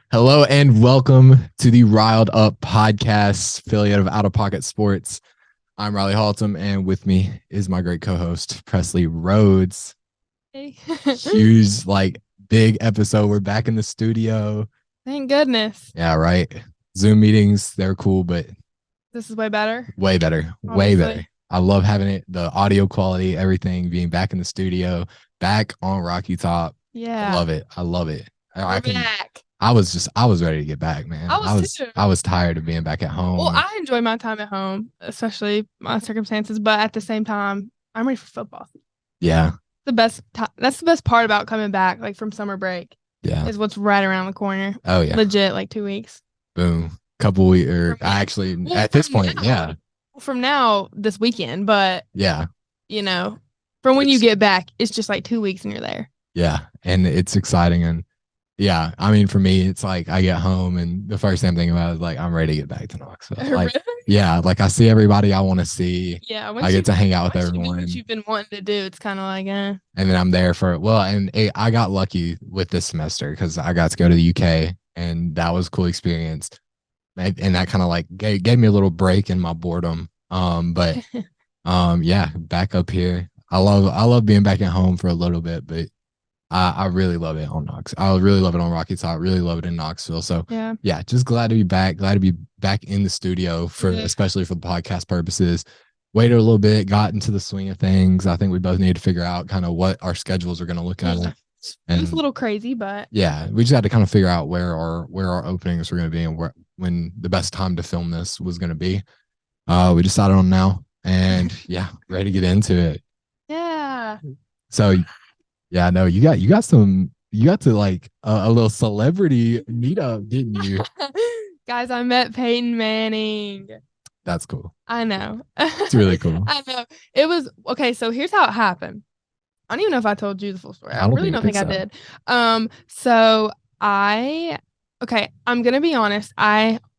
Hello and welcome to the Riled Up podcast, affiliate of Out of Pocket Sports. I'm Riley Haltom, and with me is my great co-host, Presley Rhodes. Hey. Huge, big episode. We're back in the studio. Thank goodness. Yeah, right. Zoom meetings, they're cool, but This is way better. way better. Way Obviously. better. I love having it, the audio quality, everything, being back in the studio, back on Rocky Top. Yeah. I love it. I love it. We're back. I was ready to get back, man. I was too. I was tired of being back at home. Well, I enjoy my time at home, especially my circumstances, but at the same time, I'm ready for football. Yeah. The best time. That's the best part about coming back, like from summer break. Yeah. Is what's right around the corner. Oh yeah. Legit, like 2 weeks. Boom. Couple weeks, or actually, Well, at this point, now, yeah. From now, this weekend, but yeah, from when you get back, it's just like 2 weeks and you're there. Yeah, and it's exciting, and yeah, I mean, for me, it's like I get home and the first thing I'm thinking about is like I'm ready to get back to Knoxville. Like, Really? yeah, like I see everybody I want to see. Yeah, I get to hang out with everyone. What you've been wanting to do, it's kind of like, And then I'm there I got lucky with this semester because I got to go to the UK, and that was a cool experience. And that kind of like gave me a little break in my boredom. Yeah, back up here. I love being back at home for a little bit, but I really love it on Knox. I really love it on Rocky Top. Really love it in Knoxville. So yeah, just glad to be back. Glad to be back in the studio especially for the podcast purposes. Waited a little bit, got into the swing of things. I think we both need to figure out kind of what our schedules are going to look like. And it's a little crazy, but yeah, we just had to kind of figure out where our openings were going to be and when the best time to film this was going to be. We decided on now, and yeah, ready to get into it. Yeah. So yeah, no, you got to like a little celebrity meetup, didn't you? Guys, I met Peyton Manning. That's cool. I know. It's really cool. I know. It was okay. So here's how it happened. I don't even know if I told you the full story. I really don't think I did. So I'm gonna be honest.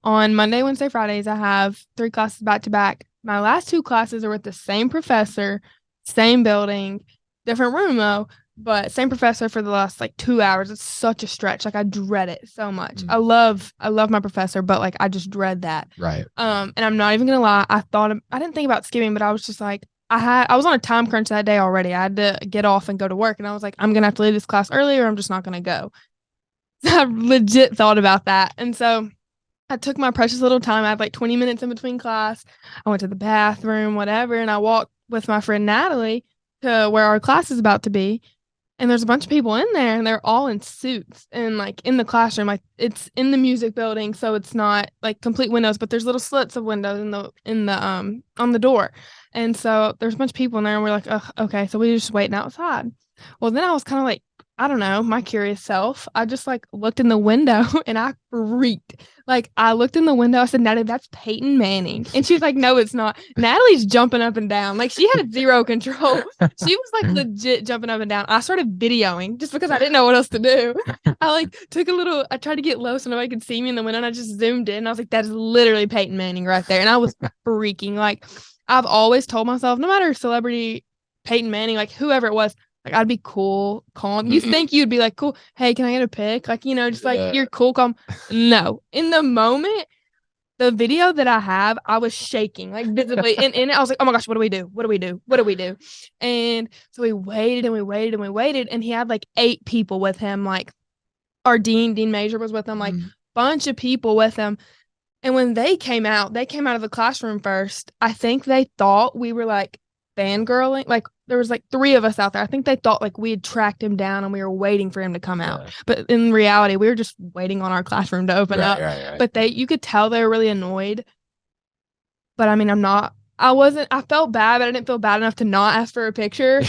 On Monday, Wednesday, Fridays, I have 3 classes back to back. My last 2 classes are with the same professor, same building, different room though, but same professor for the last like 2 hours. It's such a stretch. Like I dread it so much. I love my professor, but like I just dread that. Right. And I'm not even gonna lie. I didn't think about skipping, but I was just like, I was on a time crunch that day already. I had to get off and go to work, and I was like, I'm gonna have to leave this class early, or I'm just not gonna go. So I legit thought about that, and so I took my precious little time. I had like 20 minutes in between class. I went to the bathroom, whatever, and I walked with my friend Natalie to where our class is about to be. And there's a bunch of people in there, and they're all in suits and like in the classroom. Like it's in the music building, so it's not like complete windows, but there's little slits of windows in the on the door. And so there's a bunch of people in there, and we're like, oh, okay, so we're just waiting outside. Well, then I was kind of like, I don't know, my curious self. I just like looked in the window and I freaked. Like I looked in the window. I said, Natalie, that's Peyton Manning. And she was like, no, it's not. Natalie's jumping up and down. Like she had zero control. She was like legit jumping up and down. I started videoing just because I didn't know what else to do. I tried to get low so nobody could see me in the window, and I just zoomed in. And I was like, that is literally Peyton Manning right there. And I was freaking. Like I've always told myself, no matter celebrity, Peyton Manning, like whoever it was, like I'd be cool, calm. You think you'd be like, cool, hey, can I get a pic? Like, just like you're cool, calm. No. In the moment, the video that I have, I was shaking, like visibly. And in it, I was like, oh my gosh, what do we do? What do we do? What do we do? And so we waited and we waited and we waited. And he had like 8 people with him. Like our Dean Major was with him, like bunch of people with him. And when they came out of the classroom first. I think they thought we were like fangirling. Like there was like 3 of us out there. I think they thought like we had tracked him down and we were waiting for him to come out. But in reality, we were just waiting on our classroom to open up. Right. But you could tell they were really annoyed. But I mean, I felt bad, but I didn't feel bad enough to not ask for a picture.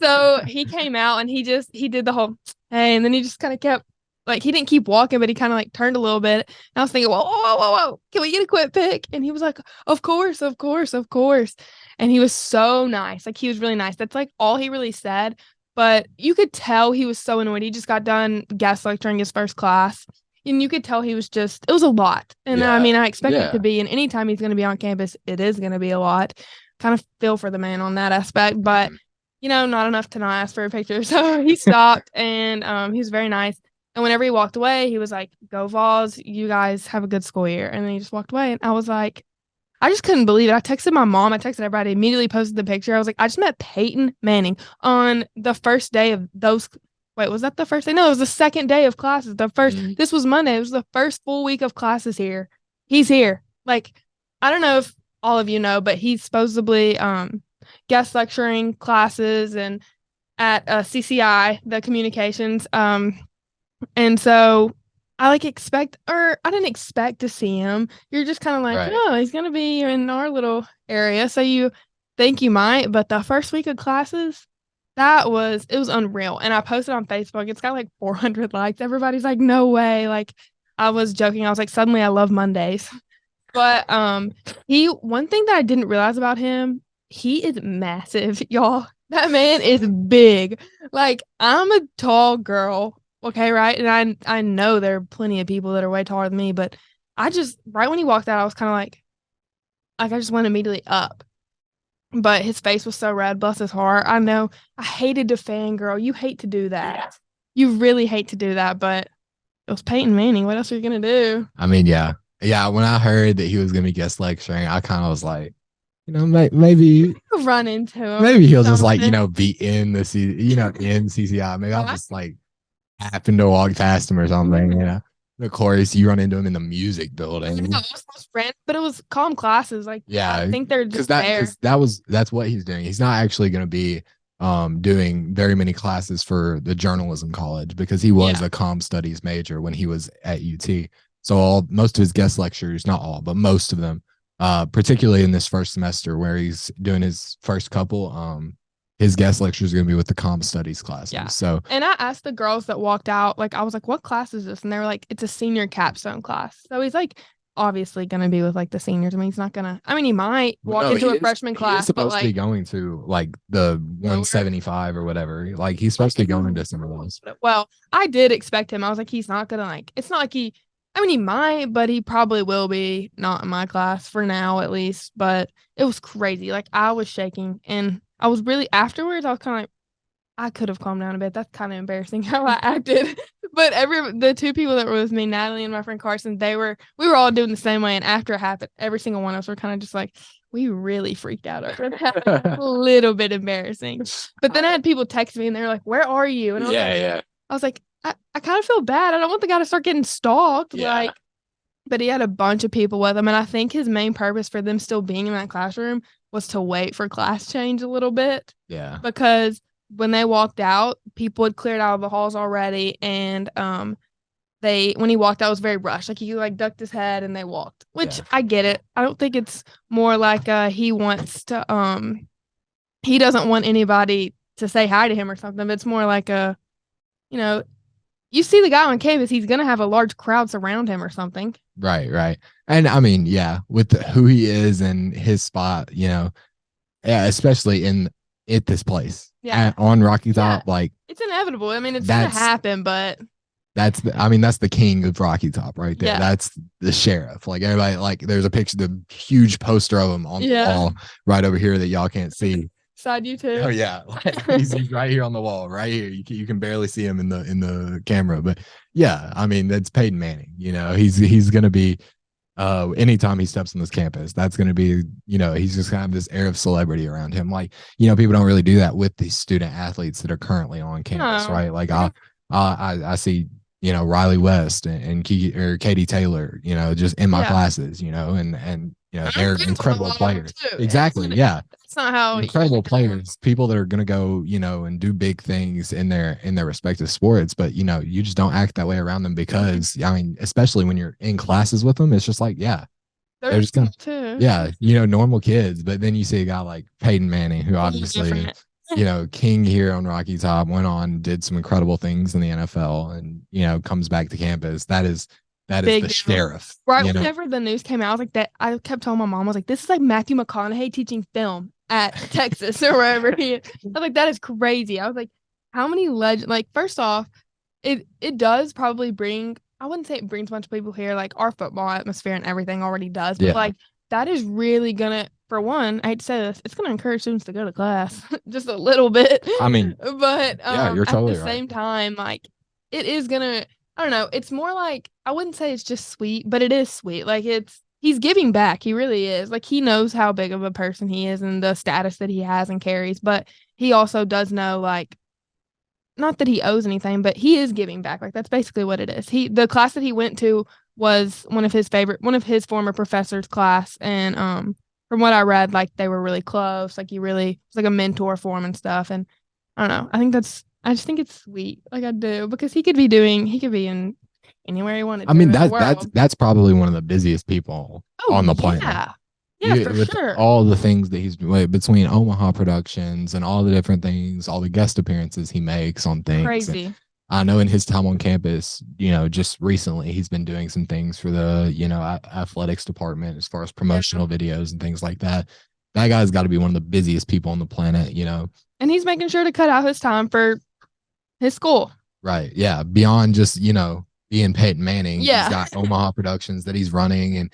So he came out and he did the whole, hey, and then he just kind of kept, like, he didn't keep walking, but he kind of like turned a little bit. And I was thinking, whoa, can we get a quick pic? And he was like, of course. And he was so nice. Like, he was really nice. That's like all he really said. But you could tell he was so annoyed. He just got done guest lecturing his first class. And you could tell he was it was a lot. And I mean, I expect it to be. And anytime he's going to be on campus, it is going to be a lot. Kind of feel for the man on that aspect. But, not enough to not ask for a picture. So he stopped and he was very nice. And whenever he walked away, he was like, "Go Vols, you guys have a good school year." And then he just walked away. And I was like, I just couldn't believe it. I texted my mom. I texted everybody. Immediately posted the picture. I was like, I just met Peyton Manning on the first day of those. Wait, was that the first day? No, it was the second day of classes. This was Monday. It was the first full week of classes here. He's here. Like, I don't know if all of you know, but he's supposedly guest lecturing classes and at CCI, the communications. And so I didn't expect to see him. You're just kind of like, oh, he's going to be in our little area. So you think you might, but the first week of classes, it was unreal. And I posted on Facebook. It's got like 400 likes. Everybody's like, no way. Like, I was joking. I was like, suddenly I love Mondays. But one thing that I didn't realize about him, he is massive, y'all. That man is big. Like, I'm a tall girl. Okay, right? And I know there are plenty of people that are way taller than me, but right when he walked out, I was kind of like I just went immediately up. But his face was so red, bless his heart. I know I hated to fangirl. You hate to do that. You really hate to do that, but it was Peyton Manning. What else are you going to do? I mean, yeah. When I heard that he was going to be guest lecturing, I kind of was like, maybe run into him. Maybe he'll just like, be in the in CCI. Maybe I'll just like happen to walk past him or something, Of course, you run into him in the music building. No, it was but it was calm classes. Like, I think they're just there. That's what he's doing. He's not actually going to be doing very many classes for the journalism college because he was a comm studies major when he was at UT. So most of his guest lectures, not all, but most of them, particularly in this first semester where he's doing his first couple, his guest lecture is going to be with the comm studies classes. Yeah. So, and I asked the girls that walked out, like, I was like, what class is this? And they were like, it's a senior capstone class. So he's like, obviously going to be with like the seniors. I mean, he's not going to, he might walk into a freshman class. He's supposed to be going to like the 175 or whatever. Like, he's supposed to be going to some of those. Well, I did expect him. I was like, he's not going to it's not like he might, but he probably will be not in my class for now, at least. But it was crazy. Like, I was shaking and I was really, afterwards, I was kind of like, I could have calmed down a bit. That's kind of embarrassing how I acted. But the two people that were with me, Natalie and my friend Carson, we were all doing the same way. And after it happened, every single one of us were kind of just like, we really freaked out over that. A little bit embarrassing. But then I had people text me and they were like, where are you? And I was like, I kind of feel bad. I don't want the guy to start getting stalked. Yeah. But he had a bunch of people with him. And I think his main purpose for them still being in that classroom was to wait for class change a little bit. Yeah. Because when they walked out, people had cleared out of the halls already. And when he walked out, it was very rushed. Like, he like ducked his head and they walked, which I get it. I don't think it's more like he wants to, he doesn't want anybody to say hi to him or something. But it's more like you see the guy on campus, he's going to have a large crowd surround him or something. Right. And I mean, with who he is and his spot, especially at this place on Rocky Top, like, it's inevitable. I mean, it's going to happen, but that's the king of Rocky Top right there. Yeah. That's the sheriff. Like, everybody, like, there's a picture, the huge poster of him on the wall right over here that y'all can't see. Side you too. Oh yeah, he's right here on the wall, right here. You can barely see him in the camera, but yeah, I mean, that's Peyton Manning. He's gonna be anytime he steps on this campus, that's gonna be he's just gonna have this air of celebrity around him. Like, people don't really do that with these student athletes that are currently on campus, right? Like, I see Riley West and Katie Taylor, just in my classes, and they're incredible players. Exactly. Yeah. That's not how incredible players, people that are going to go, and do big things in their respective sports. But, you just don't act that way around them because, I mean, especially when you're in classes with them, it's just like, they're just going to, normal kids. But then you see a guy like Peyton Manning, who obviously, king here on Rocky Top, went on, did some incredible things in the NFL and, comes back to campus. That is the sheriff. Right. Whenever the news came out, I was like, that. I kept telling my mom, I was like, this is like Matthew McConaughey teaching film at Texas or wherever he is. I was like, that is crazy. I was like, how many legends? Like, first off, it does probably bring, I wouldn't say it brings a bunch of people here, like our football atmosphere and everything already does. But like, that is really gonna, for one, I hate to say this, it's gonna encourage students to go to class just a little bit. I mean, but you're totally at the same time, like, it is gonna I don't know. It's more like, I wouldn't say it's just sweet, but it is sweet. Like he's giving back. He really is. Like he knows how big of a person he is and the status that he has and carries, but he also does know, like, not that he owes anything, but he is giving back. Like that's basically what it is. The class that he went to was one of his former professors' class, and from what I read, like they were really close. Like he really was like a mentor for him and stuff. And I don't know. I just think it's sweet. Like I do, because he could be in anywhere he wanted. I mean, that's probably one of the busiest people on the planet. Yeah, for with sure. All the things that he's between Omaha Productions and all the different things, all the guest appearances he makes on things. Crazy. And I know in his time on campus, just recently he's been doing some things for the, athletics department as far as promotional videos and things like that. That guy's got to be one of the busiest people on the planet, And he's making sure to cut out his time for his school. Right. Yeah. Beyond just, being Peyton Manning, he's got Omaha Productions that he's running, and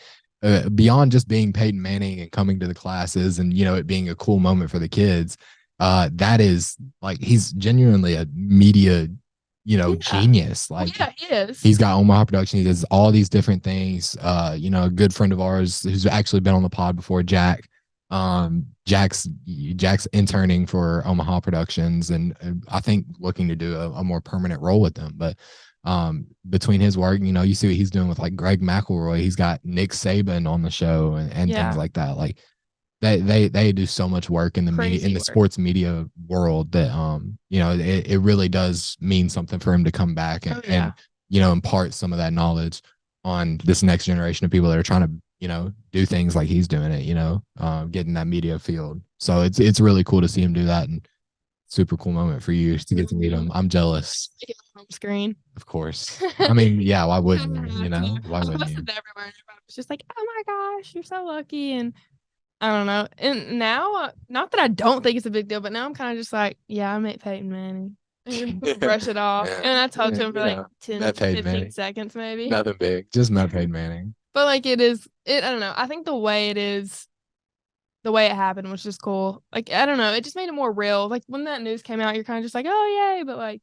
beyond just being Peyton Manning and coming to the classes and, it being a cool moment for the kids, that is like, he's genuinely a media, genius. Like, he is. He's got Omaha Productions. He does all these different things. A good friend of ours who's actually been on the pod before, Jack. Jack's interning for Omaha Productions, and I think looking to do a more permanent role with them. But between his work, you see what he's doing with like Greg McElroy. He's got Nick Saban on the show and things like that. Like they do so much work in the media, in the sports media world that it really does mean something for him to come back and impart some of that knowledge on this next generation of people that are trying to do things like he's doing it, get in that media field. So it's really cool to see him do that, and super cool moment for you to get to meet him. I'm jealous. Home screen. Of course. I mean, yeah, why wouldn't you, Why wouldn't you? Everywhere. It's just like, oh my gosh, you're so lucky. And I don't know. And now, not that I don't think it's a big deal, but now I'm kind of just like, yeah, I met Peyton Manning. Brush it off. And I talked to him for like 10, 15 seconds maybe. Nothing big. Just met Peyton Manning. But like I don't know. I think the way it happened was just cool. Like, I don't know. It just made it more real. Like when that news came out, you're kind of just like, oh yay. But like,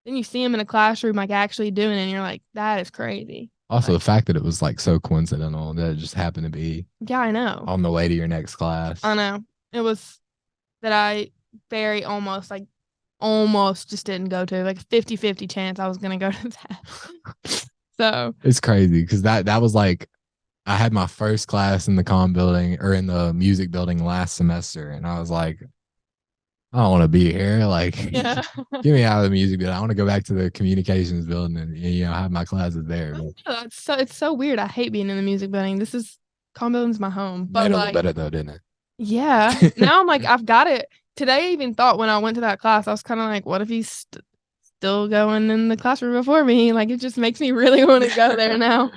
then you see him in a classroom, like actually doing it, and you're like, that is crazy. Also, the fact that it was like so coincidental that it just happened to be. Yeah, I know. On the way to your next class. I know. It was that I very almost just didn't go to, like a 50-50 chance I was going to go to that. So it's crazy because that was like, I had my first class in the comm building or in the music building last semester, and I was like, I don't want to be here. Like, get me out of the music building. I want to go back to the communications building and have my classes there. But it's so weird. I hate being in the music building. Comm building's my home. But made it a little better though, didn't it? Yeah. Now I'm like, I've got it. Today I even thought when I went to that class, I was kind of like, what if he's still going in the classroom before me? Like, it just makes me really want to go there now.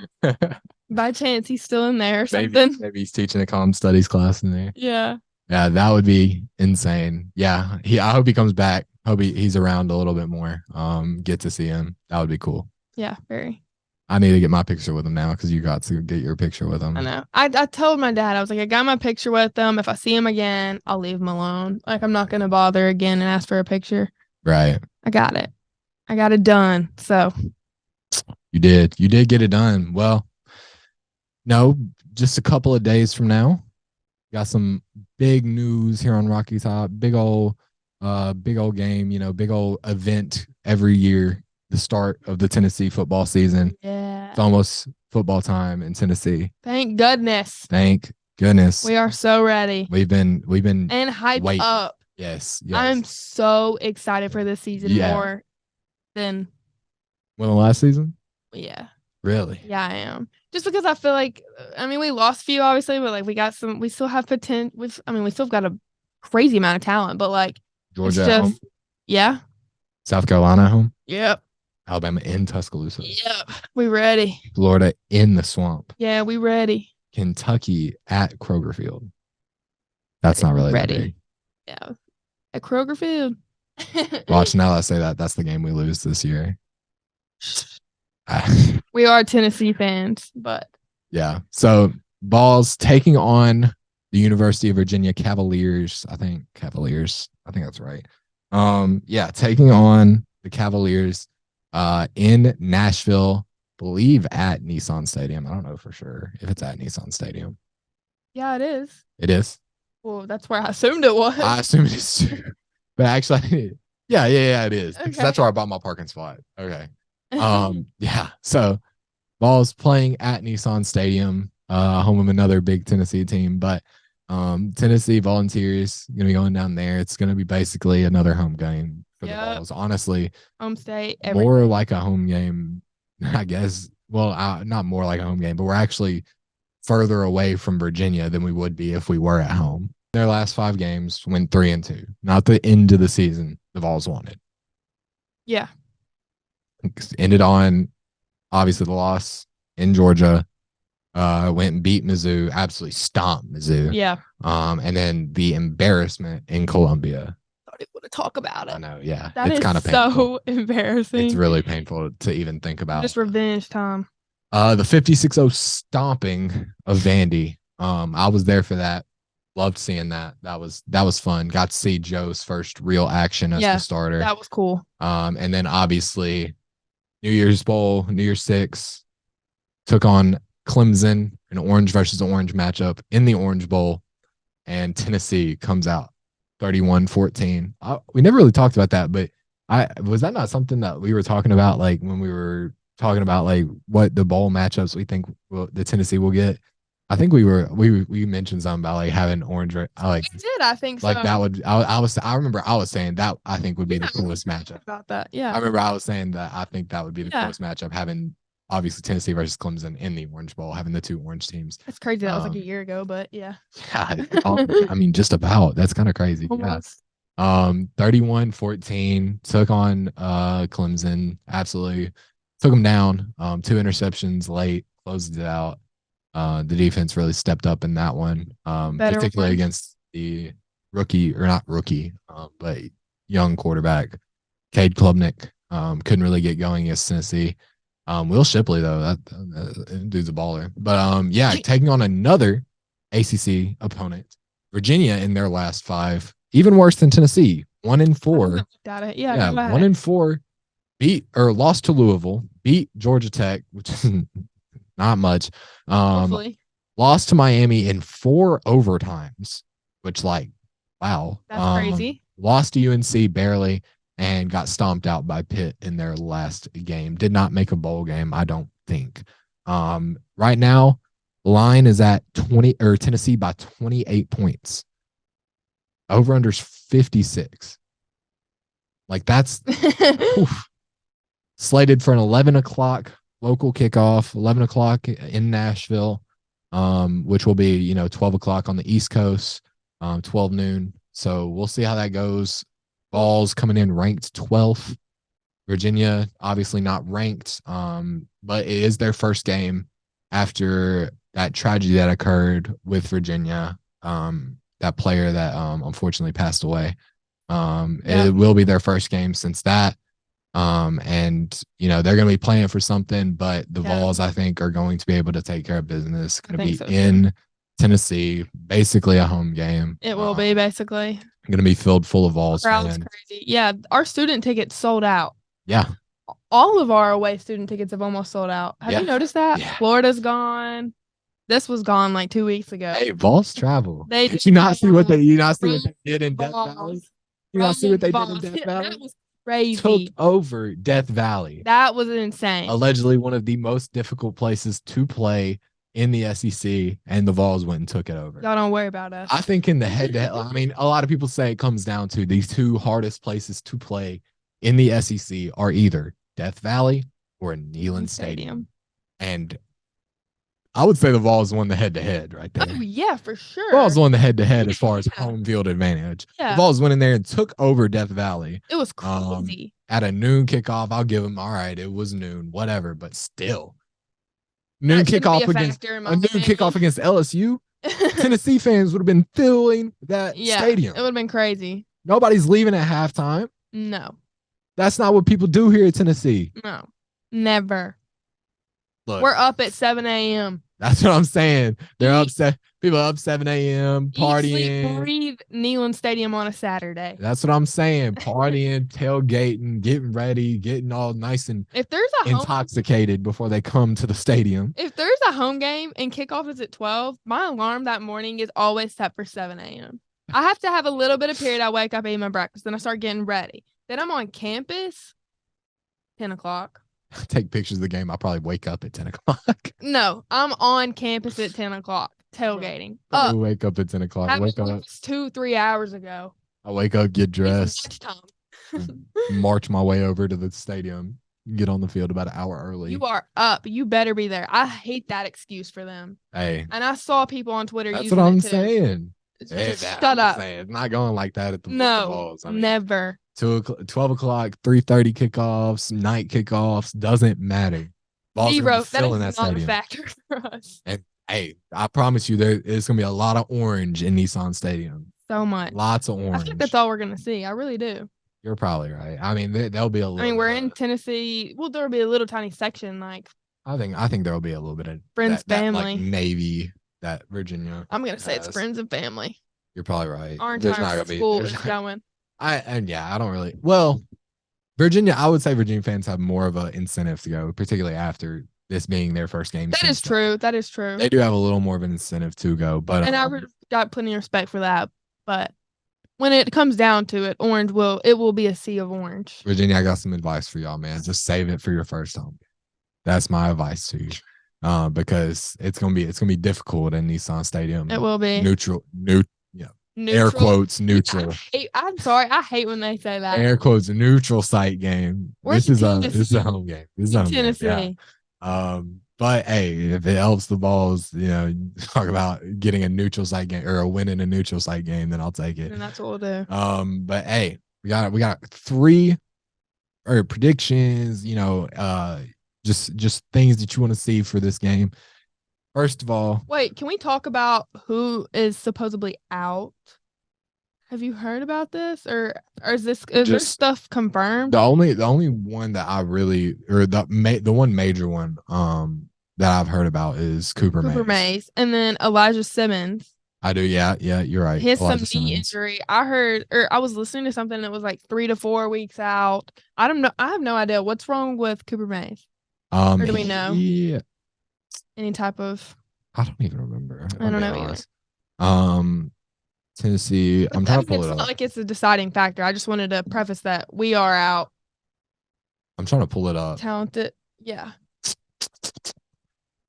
By chance, he's still in there or something. Maybe he's teaching a comm studies class in there. Yeah. Yeah, that would be insane. Yeah, I hope he comes back. Hope he's around a little bit more. Get to see him. That would be cool. Yeah, very. I need to get my picture with him now because you got to get your picture with him. I know. I told my dad, I was like, I got my picture with him. If I see him again, I'll leave him alone. Like, I'm not going to bother again and ask for a picture. Right. I got it. I got it done. So. You did get it done. Well, no, just a couple of days from now, got some big news here on Rocky Top. Big old game, big old event every year. The start of the Tennessee football season. Yeah. It's almost football time in Tennessee. Thank goodness. Thank goodness. We are so ready. We've been and hyped up. Yes. I'm so excited for this season more than the last season. Yeah. Really? Yeah, I am. Just because I feel like, we lost a few obviously, but like we still have potential. We still got a crazy amount of talent, but like Georgia at home. Yeah. South Carolina at home. Yep. Alabama in Tuscaloosa. Yep. We ready. Florida in the swamp. Yeah, we ready. Kentucky at Kroger Field. That's not really ready. That big. Yeah. At Kroger Field. Watch, now that I say that, that's the game we lose this year. We are Tennessee fans, but yeah. So Vols taking on the University of Virginia Cavaliers. I think that's right. Taking on the Cavaliers. in Nashville, believe at Nissan Stadium. I don't know for sure if it's at Nissan Stadium. Yeah, it is. It is. Well, that's where I assumed it was. I assume it is too. But actually, yeah, it is. Okay. Because that's where I bought my parking spot. Okay. Yeah. So Vols playing at Nissan Stadium, home of another big Tennessee team. But Tennessee Volunteers going to be going down there. It's going to be basically another home game for the Vols. Honestly, home state, more like a home game, I guess. Well, not more like a home game, but we're actually further away from Virginia than we would be if we were at home. Their last 5 games went 3-2. Not the end of the season the Vols wanted. Yeah. Ended on obviously the loss in Georgia. Went and beat Mizzou, absolutely stomped Mizzou. Yeah. And then the embarrassment in Columbia. I don't even want to talk about it. I know, yeah. It's kind of painful. So embarrassing. It's really painful to even think about. Just revenge time. The 56-0 stomping of Vandy. I was there for that. Loved seeing that. That was fun. Got to see Joe's first real action as the starter. That was cool. And then obviously New Year's Bowl, New Year's Six, took on Clemson, an orange versus orange matchup in the Orange Bowl, and Tennessee comes out 31-14. We never really talked about that, but was that not something that we were talking about, like when we were talking about like what the bowl matchups we think the Tennessee will get? I think we mentioned something about like having orange. I think like so. That would I remember I was saying that I think would be the coolest matchup. About that, yeah. I remember I was saying that I think that would be the coolest matchup, having obviously Tennessee versus Clemson in the Orange Bowl, having the 2 orange teams. It's crazy. That was like a year ago, but yeah. Yeah, I mean, just about. That's kind of crazy. Almost. Yeah. 31-14 took on Clemson. Absolutely took them down. 2 interceptions late, closed it out. The defense really stepped up in that one, particularly against the rookie, or not rookie, but young quarterback, Cade Klubnik. Couldn't really get going against Tennessee. Will Shipley, though, that dude's a baller. But yeah, taking on another ACC opponent, Virginia in their last 5, even worse than Tennessee, 1-4. Got it. Yeah, 1-4. Lost to Louisville, beat Georgia Tech, which is not much. Lost to Miami in 4 overtimes, which, like, wow. That's crazy. Lost to UNC barely, and got stomped out by Pitt in their last game. Did not make a bowl game, I don't think. Right now, line is at Tennessee by 28 points. Over under's 56. Like, that's slated for an 11 o'clock local kickoff, 11 o'clock in Nashville, which will be 12 o'clock on the East Coast, 12 noon. So we'll see how that goes. Vols coming in ranked 12th. Virginia obviously not ranked, but it is their first game after that tragedy that occurred with Virginia. That player that unfortunately passed away. It will be their first game since that. And they're going to be playing for something, but the Vols, I think, are going to be able to take care of business. Going to be in Tennessee, basically a home game. It will be basically going to be filled full of Vols fans. Crazy. Yeah, our student tickets sold out. Yeah. All of our away student tickets have almost sold out. Have you noticed that? Yeah. Florida's gone. This was gone like 2 weeks ago. Hey, Vols travel. Did you not see what they did in Death Valley? You not see what they did in Death Valley? That was crazy. Took over Death Valley. That was insane. Allegedly one of the most difficult places to play in the SEC, and the Vols went and took it over. Y'all don't worry about us. I think in the head-to-head, I mean, a lot of people say it comes down to these 2 hardest places to play in the SEC are either Death Valley or Neyland Stadium. And I would say the Vols won the head-to-head right there. Oh, yeah, for sure. Vols won the head-to-head as far as home field advantage. Yeah. The Vols went in there and took over Death Valley. It was crazy. At a noon kickoff, I'll give them, all right, it was noon, whatever, but still. Noon kickoff against LSU. Tennessee fans would have been filling that stadium. It would have been crazy. Nobody's leaving at halftime. No. That's not what people do here at Tennessee. No. Never. Look, we're up at 7 a.m. That's what I'm saying. They're upset. People are up 7 a.m. partying. Eat, sleep, breathe, Neyland Stadium on a Saturday. That's what I'm saying. Partying, tailgating, getting ready, getting all nice and if there's a intoxicated before they come to the stadium. If there's a home game and kickoff is at 12, my alarm that morning is always set for 7 a.m. I have to have a little bit of period. I wake up, eat my breakfast, then I start getting ready. Then I'm on campus, 10 o'clock. Take pictures of the game. I'll probably wake up at 10 o'clock. No, I'm on campus at 10 o'clock, tailgating. Wake up at 10 o'clock. Wake up 2-3 hours ago. I wake up, get dressed, march my way over to the stadium, get on the field about an hour early. You are up. You better be there. I hate that excuse for them. Hey. And I saw people on Twitter That's using what I'm it too. saying. Shut up. It's not going like that at the balls. I mean, never. 12 o'clock, 3:30 kickoffs, night kickoffs, doesn't matter. Zero. That is not a factor for us. And hey, I promise you, there's gonna be a lot of orange in Nissan Stadium. So much. Lots of orange. I think that's all we're gonna see. I really do. You're probably right. I mean, there'll be a little. I mean, we're in Tennessee. Well, there'll be a little tiny section like. I think there'll be a little bit of friends, family, like Navy, that Virginia. I'm gonna say it's friends and family. You're probably right. Our entire school is going. I don't really. Well, Virginia, I would say Virginia fans have more of an incentive to go, particularly after this being their first game. That is true. That is true. They do have a little more of an incentive to go, but and I got plenty of respect for that. But when it comes down to it, it will be a sea of orange. Virginia, I got some advice for y'all, man. Just save it for your first home. That's my advice to you, because it's gonna be difficult in Nissan Stadium. It will be neutral. Air quotes neutral. I'm sorry. I hate when they say that. Air quotes neutral site game. This is a home game. This is a home Tennessee. Game. Yeah. But hey, if it helps the balls, talk about getting a neutral site game or a win in a neutral site game, then I'll take it. And that's what we'll do. But hey, we got 3 predictions. Just things that you want to see for this game. First of all, wait, can we talk about who is supposedly out? Have you heard about this, or is there stuff confirmed? The only one that I really, or the one major one that I've heard about is Cooper Mays, and then Elijah Simmons. I do, yeah, you're right. His knee injury. I heard, or I was listening to something that was like 3 to 4 weeks out. I don't know. I have no idea what's wrong with Cooper Mays. Or do we know? Any type of. I don't even remember. I don't know either. Tennessee. I'm trying to pull it up. It's not like it's a deciding factor. I just wanted to preface that we are out. I'm trying to pull it up. Talented. Yeah.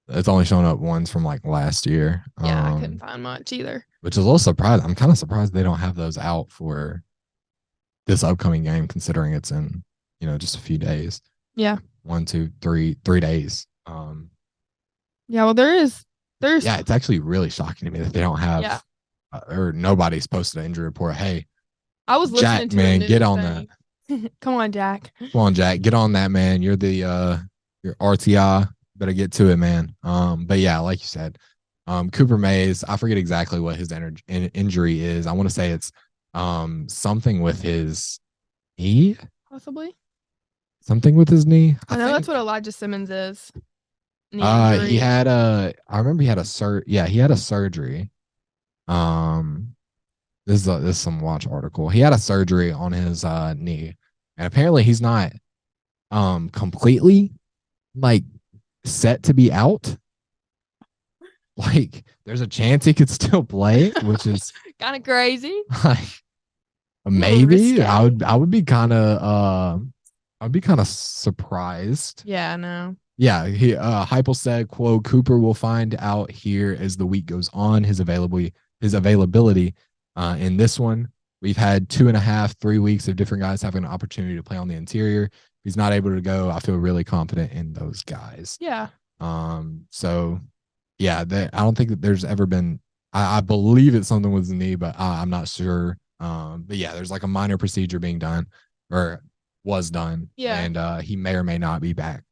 It's only showing up ones from like last year. Yeah, I couldn't find much either. Which is a little surprising. I'm kind of surprised they don't have those out for this upcoming game, considering it's in, just a few days. Yeah. 1, 2, 3 days. Yeah, well, there's. Yeah, it's actually really shocking to me that they don't have. Yeah. Or nobody's posted an injury report. Hey, I was listening Jack, man, get on that. Come on, Jack. Come on, Jack, get on that, man. You're the your RTI. Better get to it, man. But yeah, like you said, Cooper Mays. I forget exactly what his injury is. I want to say it's something with his knee, possibly. Something with his knee. I know that's what Elijah Simmons is. He had I remember he had a he had a surgery. This is some Watch article. He had a surgery on his knee, and apparently he's not completely like set to be out. Like there's a chance he could still play, which is kind of crazy. Like maybe I would be kind of surprised. Yeah, I know. Yeah, Heupel said, quote, Cooper will find out here as the week goes on his availability. In this one, we've had 2.5, 3 weeks of different guys having an opportunity to play on the interior. If he's not able to go, I feel really confident in those guys. Yeah. So yeah, I don't think that there's ever been. I believe it's something with the knee, but I'm not sure. But yeah, there's like a minor procedure being done or was done. Yeah. And he may or may not be back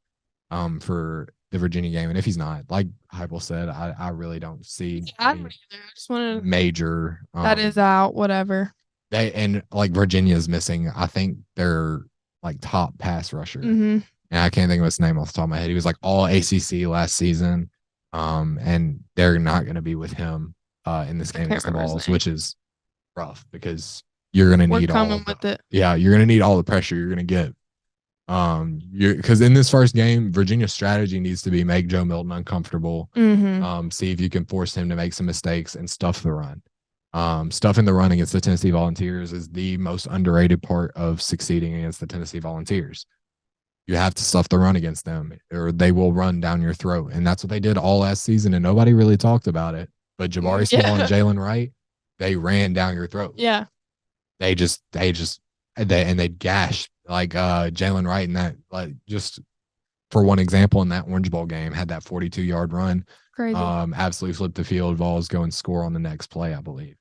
for the Virginia game. And if he's not, like Heupel said, I really don't see I don't either. I just want to major that is out, whatever. And like Virginia's missing, I think they're like top pass rusher. Mm-hmm. And I can't think of his name off the top of my head. He was like all ACC last season. And they're not going to be with him in this game against the Vols, which is rough because you're going to need all of it. Yeah, you're going to need all the pressure you're going to get. Because in this first game, Virginia's strategy needs to be make Joe Milton uncomfortable. See if you can force him to make some mistakes and stuff the run. Stuff in the run against the Tennessee Volunteers is the most underrated part of succeeding against the Tennessee Volunteers. You have to stuff the run against them, or they will run down your throat, and that's what they did all last season, and nobody really talked about it. But Jabari Small and Jalen Wright, they ran down your throat. Yeah, they gashed like Jalen Wright in that, like, just for one example, in that Orange Bowl game, had that 42-yard run. Crazy. Absolutely flipped the field. Vols go and score on the next play, I believe,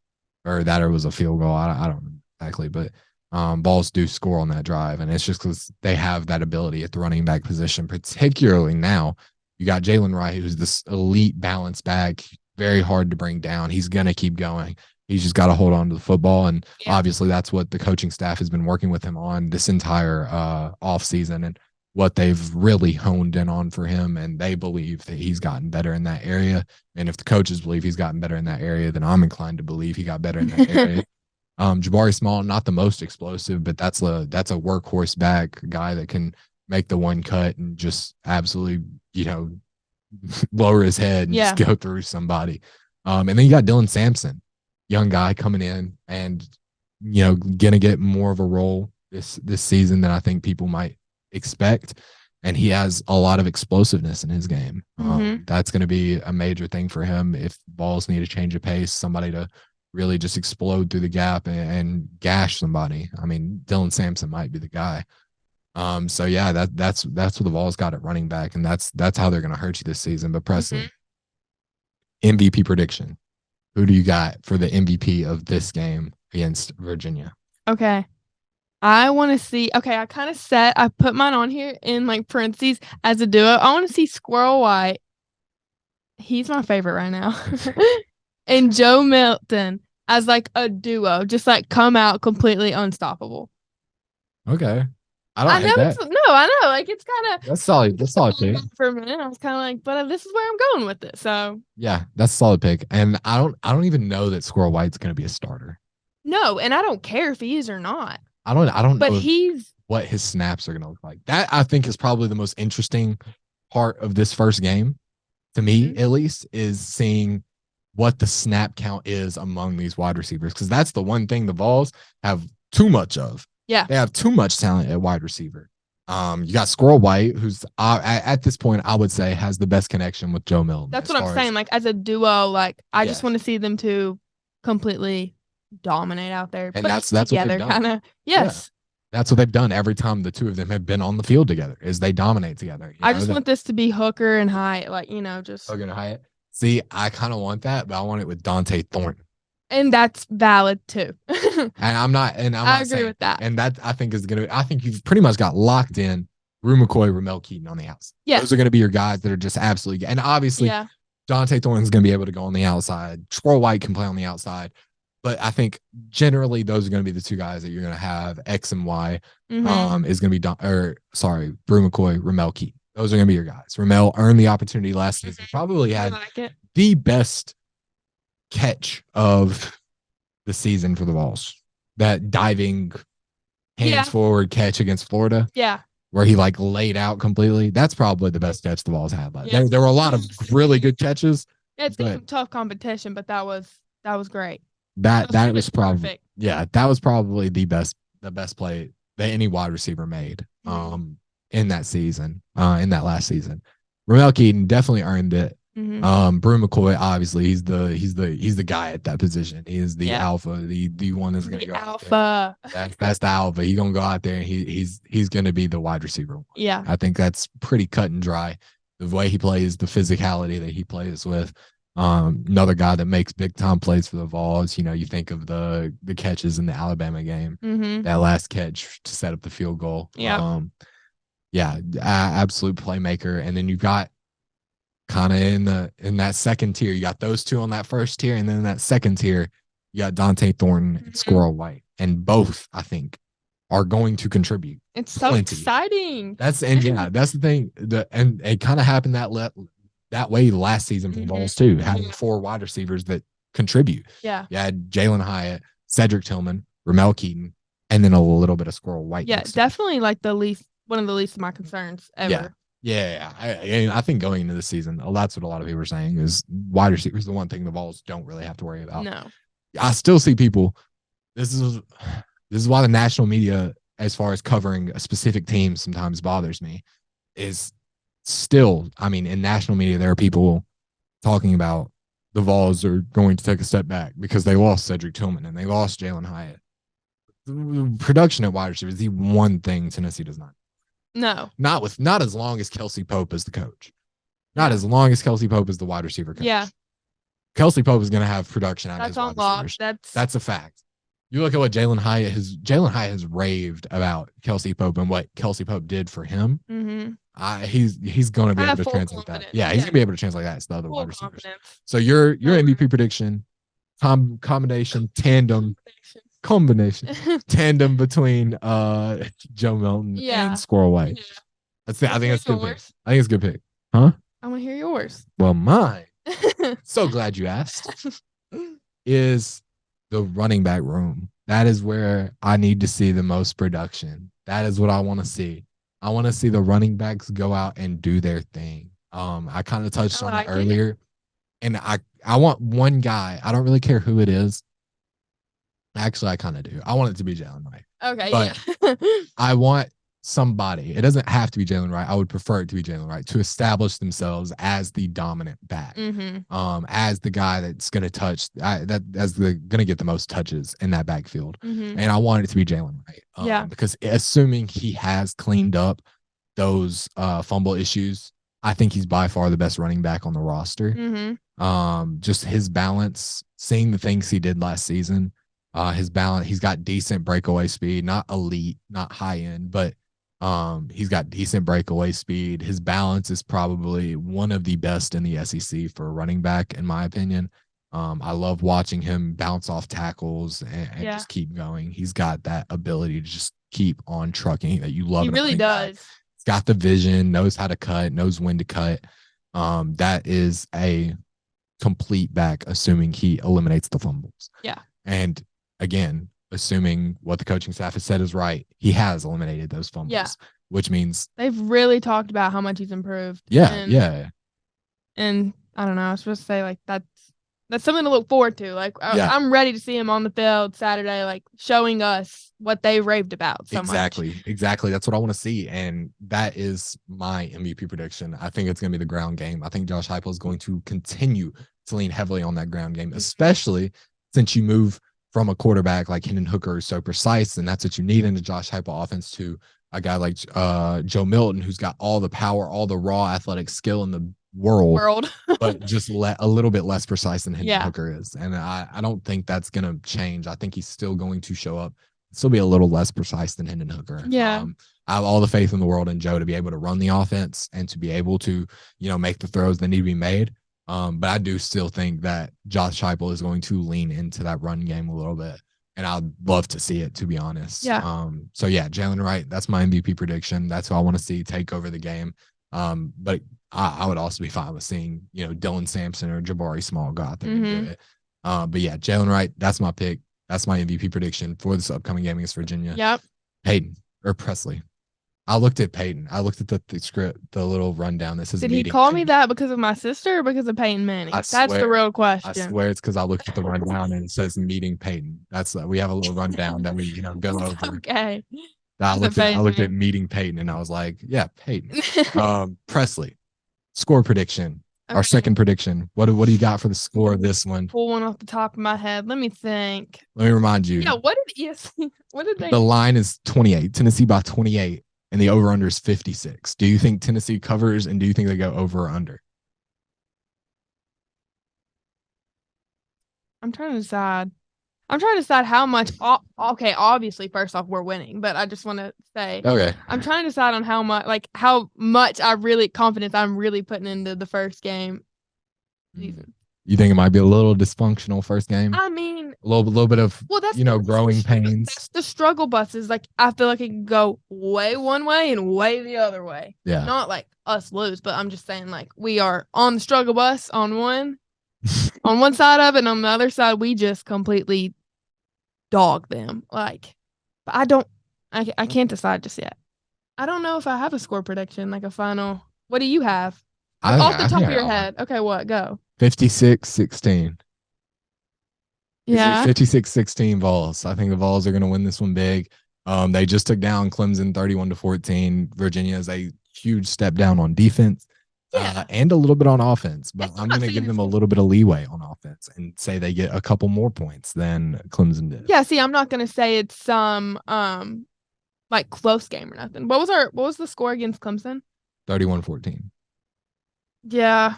or that it was a field goal. I don't know exactly, but Vols do score on that drive, and it's just because they have that ability at the running back position, particularly now. You got Jalen Wright, who's this elite balance back, very hard to bring down. He's going to keep going. He's just got to hold on to the football, and obviously that's what the coaching staff has been working with him on this entire offseason, and what they've really honed in on for him, and they believe that he's gotten better in that area. And if the coaches believe he's gotten better in that area, then I'm inclined to believe he got better in that area. Jabari Small, not the most explosive, but that's a workhorse back guy that can make the one cut and just absolutely, lower his head and just go through somebody. And then you got Dylan Sampson, young guy coming in and, gonna get more of a role this season than I think people might expect. And he has a lot of explosiveness in his game. That's going to be a major thing for him if Vols need a change of pace, somebody to really just explode through the gap and gash somebody. I mean, Dylan Sampson might be the guy. So yeah, that's what the Vols got at running back, and that's how they're going to hurt you this season. But Presley, MVP prediction. Who do you got for the MVP of this game against Virginia? Okay. I want to see. Okay, I put mine on here in like parentheses as a duo. I want to see Squirrel White. He's my favorite right now. And Joe Milton as like a duo, just like come out completely unstoppable. Okay. I know. Like, it's kind of that's solid. That's solid pick. For a minute, I was kind of like, but this is where I'm going with it. So yeah, that's a solid pick. And I don't even know that Squirrel White's going to be a starter. No, and I don't care if he is or not. I don't but know what his snaps are going to look like. That, I think, is probably the most interesting part of this first game, to me at least, is seeing what the snap count is among these wide receivers, because that's the one thing the Vols have too much of. Yeah, they have too much talent at wide receiver. You got Squirrel White, who's at this point I would say has the best connection with Joe Milton. That's what I'm saying. Like, as a duo, like I just want to see them two completely dominate out there, and that's together, kind of. Yes, that's what they've done every time the two of them have been on the field together. Is they dominate together. I just want this to be Hooker and Hyatt, like, just Hooker and Hyatt. See, I kind of want that, but I want it with Dante Thornton. And that's valid too. and I'm not I agree with that. And that, I think, I think you've pretty much got locked in Rue McCoy, Ramel Keaton on the outside. Yeah. Those are going to be your guys that are just absolutely, and obviously Dante Thornton's going to be able to go on the outside. Squirrel White can play on the outside. But I think generally those are going to be the two guys that you're going to have. X and Y is going to be Rue McCoy, Ramel Keaton. Those are going to be your guys. Ramel earned the opportunity last season. Probably had the best catch of the season for the Vols. That diving hands forward catch against Florida. Yeah. Where he like laid out completely. That's probably the best catch the Vols had. There were a lot of really good catches. Yeah, it's been tough competition, but that was great. That was probably perfect. That was probably the best play that any wide receiver made in that season, in that last season. Ramel Keaton definitely earned it. Brew McCoy, obviously, he's the guy at that position. He is the alpha, the one that's gonna go alpha. That's the alpha. He's gonna go out there and he's gonna be the wide receiver. Yeah. I think that's pretty cut and dry. The way he plays, the physicality that he plays with. Another guy that makes big time plays for the Vols. You think of the catches in the Alabama game, that last catch to set up the field goal. Yeah. Absolute playmaker. And then you got kind of in that second tier, you got those two on that first tier, and then in that second tier, you got Dante Thornton and Squirrel White, and both I think are going to contribute. It's so exciting. That's the thing. And it kind of happened that that way last season for the Vols too, having 4 wide receivers that contribute. Yeah. You had Jalen Hyatt, Cedric Tillman, Ramel Keaton, and then a little bit of Squirrel White. Yeah, definitely like one of the least of my concerns ever. Yeah. I think going into the season, that's what a lot of people are saying is wide receivers the one thing the Vols don't really have to worry about. No. I still see people. This is why the national media, as far as covering a specific team, sometimes bothers me. Is still, I mean, in national media, there are people talking about the Vols are going to take a step back because they lost Cedric Tillman and they lost Jalen Hyatt. The production at wide receiver is the one thing Tennessee does not. No. Not as long as Kelsey Pope is the coach. Not as long as Kelsey Pope is the wide receiver coach. Yeah. Kelsey Pope is going to have production out of his wide receivers. That's a fact. You look at what Jalen Hyatt has raved about Kelsey Pope and what Kelsey Pope did for him. He's going to be able to translate that. Yeah, he's going to be able to translate that to the other wide receivers. So your MVP prediction, combination tandem between Joe Milton and Squirrel White. I think that's a good pick. I think it's a good pick. Huh? I want to hear yours. Well, mine. So glad you asked. Is the running back room. That is where I need to see the most production. That is what I want to see. I want to see the running backs go out and do their thing. I kind of touched on it earlier. And I want one guy. I don't really care who it is. Actually, I kind of do. I want it to be Jalen Wright. Okay, but I want somebody. It doesn't have to be Jalen Wright. I would prefer it to be Jalen Wright to establish themselves as the dominant back, as the guy that's going to touch going to get the most touches in that backfield. And I want it to be Jalen Wright. Because assuming he has cleaned up those fumble issues, I think he's by far the best running back on the roster. Just his balance, seeing the things he did last season, his balance, he's got decent breakaway speed, not elite, not high end, but he's got decent breakaway speed. His balance is probably one of the best in the SEC for a running back, in my opinion. I love watching him bounce off tackles and just keep going. He's got that ability to just keep on trucking that you love. He really does. He's got the vision, knows how to cut, knows when to cut. That is a complete back, assuming he eliminates the fumbles. Yeah. And again, assuming what the coaching staff has said is right, he has eliminated those fumbles, which means they've really talked about how much he's improved. Yeah. And I don't know, I was supposed to say like that's something to look forward to. Like I'm ready to see him on the field Saturday, like showing us what they raved about so much. Exactly. That's what I want to see. And that is my MVP prediction. I think it's going to be the ground game. I think Josh Heupel is going to continue to lean heavily on that ground game, especially since you move from a quarterback like Hendon Hooker is so precise, and that's what you need in the Josh Heupel offense, to a guy like Joe Milton, who's got all the power, all the raw athletic skill in the world. But just a little bit less precise than Hendon Hooker is. And I don't think that's going to change. I think he's still going to show up, still be a little less precise than Hendon Hooker. Yeah. I have all the faith in the world in Joe to be able to run the offense and to be able to, make the throws that need to be made. But I do still think that Josh Heupel is going to lean into that run game a little bit, and I'd love to see it, to be honest. Yeah. So yeah, Jalen Wright, that's my MVP prediction. That's who I want to see take over the game. But I would also be fine with seeing, Dylan Sampson or Jabari Small go out there and do it. But yeah, Jalen Wright, that's my pick. That's my MVP prediction for this upcoming game against Virginia. Yep. Peyton or Presley. I looked at Peyton. I looked at the script, the little rundown. This is Did he call me that because of my sister or because of Peyton Manning? That's the real question. I swear it's because I looked at the rundown and it says meeting Peyton. We have a little rundown that we go over. Okay. I looked at meeting Peyton and I was like, yeah, Peyton. Presley, score prediction. Okay. Our second prediction. What do you got for the score of this one? Pull one off the top of my head. Let me think. Let me remind you. Yeah. What did they? The line is 28. Tennessee by 28. And the over-under is 56. Do you think Tennessee covers, and do you think they go over or under? I'm trying to decide how much. Okay, obviously, first off, we're winning, but I just want to say, okay, I'm trying to decide on how much confidence I'm really putting into the first game season. You think it might be a little dysfunctional first game? I mean, a little bit of growing pains. That's the struggle buses. Like I feel like it can go way one way and way the other way. Yeah. Not like us lose, but I'm just saying like we are on the struggle bus on one side of it, and on the other side we just completely dog them. Like, but I can't decide just yet. I don't know if I have a score prediction, like a final. What do you have? Off the top of your head. Okay, what? Go. 56-16. Yeah. 56-16 Vols. I think the Vols are going to win this one big. They just took down Clemson 31-14. Virginia is a huge step down on defense. And a little bit on offense, but I'm going to give them a little bit of leeway on offense and say they get a couple more points than Clemson did. Yeah, see, I'm not going to say it's some like close game or nothing. What was the score against Clemson? 31-14. Yeah.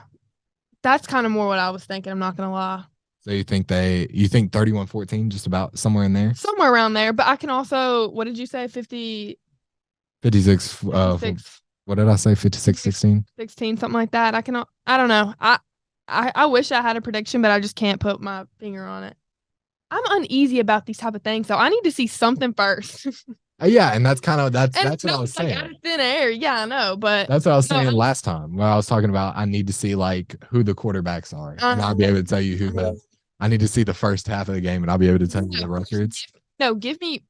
That's kind of more what I was thinking, I'm not going to lie. So you think 31-14, just about somewhere in there? Somewhere around there, but I can also, what did you say, 56? 56. What did I say? 56-16? 16, something like that. I don't know. I wish I had a prediction, but I just can't put my finger on it. I'm uneasy about these type of things, so I need to see something first. Yeah, and that's what I was saying. Out of thin air. Yeah, I know, but that's what I was saying last time where I was talking about I need to see like who the quarterbacks are, and I'll be able to tell you who I need to see the first half of the game, and I'll be able to tell you the records. Give me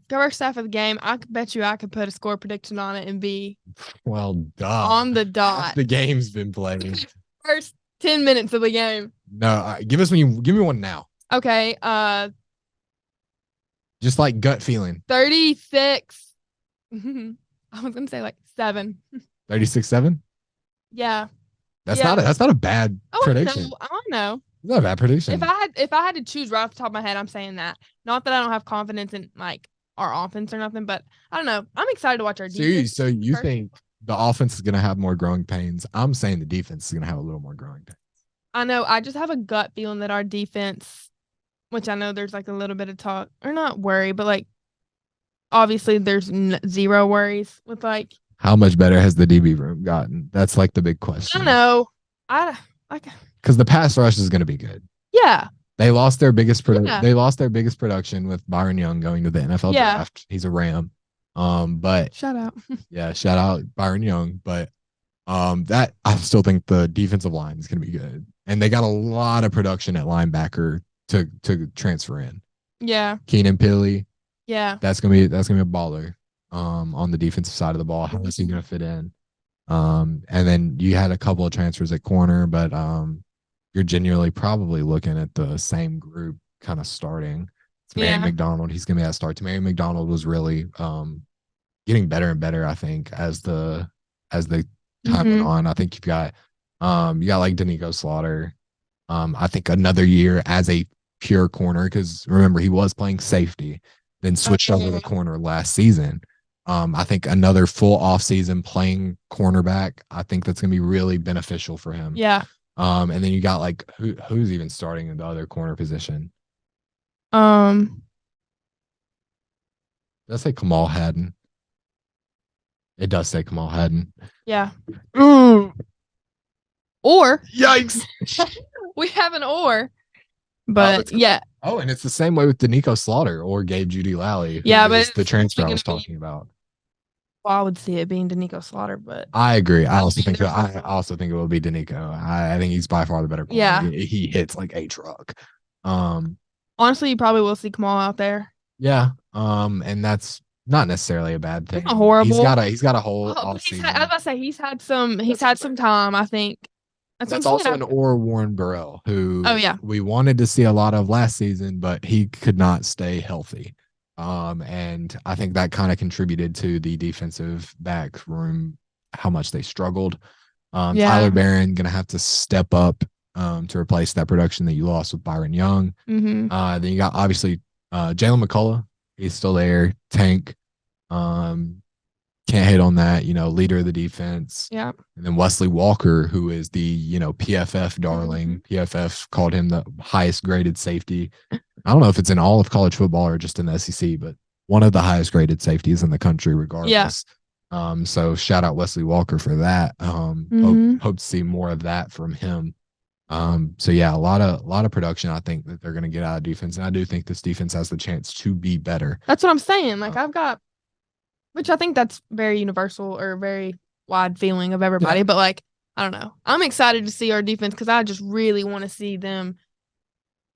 first half of the game. I bet you I could put a score prediction on it and be on the dot. The game's been played. First 10 minutes of the game. No, give me one now. Okay. Just like gut feeling. 36. I was gonna say like 7. 36-7. Yeah. That's not a bad prediction. I know. It's not a bad prediction. If I had to choose right off the top of my head, I'm saying that. Not that I don't have confidence in like our offense or nothing, but I don't know. I'm excited to watch our defense. So you think the offense is gonna have more growing pains? I'm saying the defense is gonna have a little more growing pains. I know. I just have a gut feeling that our defense, which I know there's like a little bit of talk, or not worry, but like obviously there's zero worries with like. How much better has the DB room gotten? That's like the big question. I know. Because the pass rush is going to be good. Yeah. They lost their biggest production with Byron Young going to the NFL draft. He's a Ram. But shout out. Yeah, shout out Byron Young. But that I still think the defensive line is going to be good, and they got a lot of production at linebacker to transfer in. Yeah. Keenan Pili. Yeah. That's gonna be a baller. On the defensive side of the ball, how is he gonna fit in? And then you had a couple of transfers at corner, but you're genuinely probably looking at the same group kind of starting. Tamarion McDonald, he's gonna be at start. Tamarion McDonald was really getting better and better, I think, as the time went on. I think you got like Danico Slaughter. I think another year as a pure corner, because remember he was playing safety, then switched over to corner last season. I think another full off season playing cornerback, I think that's gonna be really beneficial for him. Yeah. And then you got like who's even starting in the other corner position? Did I say Kamal Haddon? It does say Kamal Haddon. Yeah. Ooh. Or yikes. We have an or. But yeah. Oh, and it's the same way with Danico Slaughter or Gabe Judy Lally. Yeah, but the transfer I was talking about. Well, I would see it being Danico Slaughter, but I agree. I also think it will be Danico. I think he's by far the better player. Yeah. He hits like a truck. Honestly, you probably will see Kamal out there. Yeah. And that's not necessarily a bad thing. Not horrible. He's got a whole off season. I was about to say he's had some time, I think. That's also an or Warren Burrell, who we wanted to see a lot of last season, but he could not stay healthy. And I think that kind of contributed to the defensive back room, how much they struggled. Tyler Barron going to have to step up to replace that production that you lost with Byron Young. Mm-hmm. Then you got obviously Jalen McCullough. He's still there. Tank. Can't hate on that, leader of the defense. Yeah. And then Wesley Walker, who is the, PFF darling. Mm-hmm. PFF called him the highest graded safety. I don't know if it's in all of college football or just in the SEC, but one of the highest graded safeties in the country regardless. Yeah. So shout out Wesley Walker for that. Hope to see more of that from him. So yeah, a lot of production I think that they're going to get out of defense, and I do think this defense has the chance to be better. That's what I'm saying. Like which I think that's very universal or very wide feeling of everybody. Yeah. But like, I don't know. I'm excited to see our defense because I just really want to see them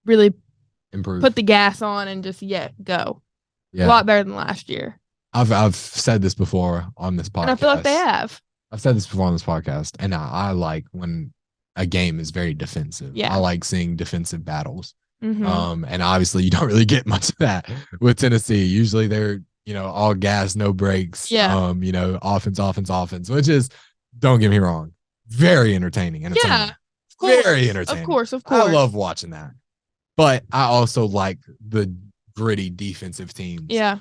really improve, put the gas on, and just go. Yeah. A lot better than last year. I've said this before on this podcast. And I feel like they have. I've said this before on this podcast, and I like when a game is very defensive. Yeah. I like seeing defensive battles. Mm-hmm. And obviously you don't really get much of that with Tennessee. Usually they're, all gas, no brakes. Yeah. Offense, which is, don't get me wrong, very entertaining. And yeah. Very entertaining. Of course. I love watching that. But I also like the gritty defensive teams. Yeah.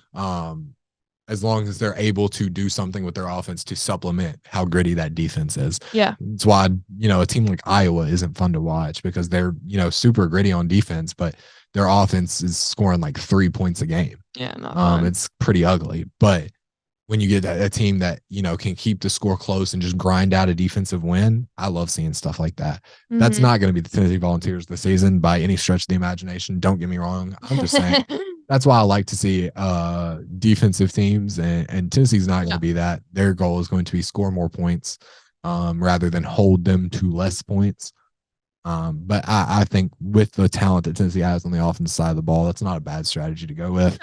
As long as they're able to do something with their offense to supplement how gritty that defense is. Yeah. That's why, a team like Iowa isn't fun to watch because they're, super gritty on defense, but their offense is scoring like 3 points a game. Yeah. Not fun. It's pretty ugly. But when you get a team that, can keep the score close and just grind out a defensive win, I love seeing stuff like that. Mm-hmm. That's not going to be the Tennessee Volunteers this season by any stretch of the imagination. Don't get me wrong. I'm just saying. That's why I like to see defensive teams, and Tennessee's not going to be that. Their goal is going to be score more points rather than hold them to less points. But I think with the talent that Tennessee has on the offensive side of the ball, that's not a bad strategy to go with.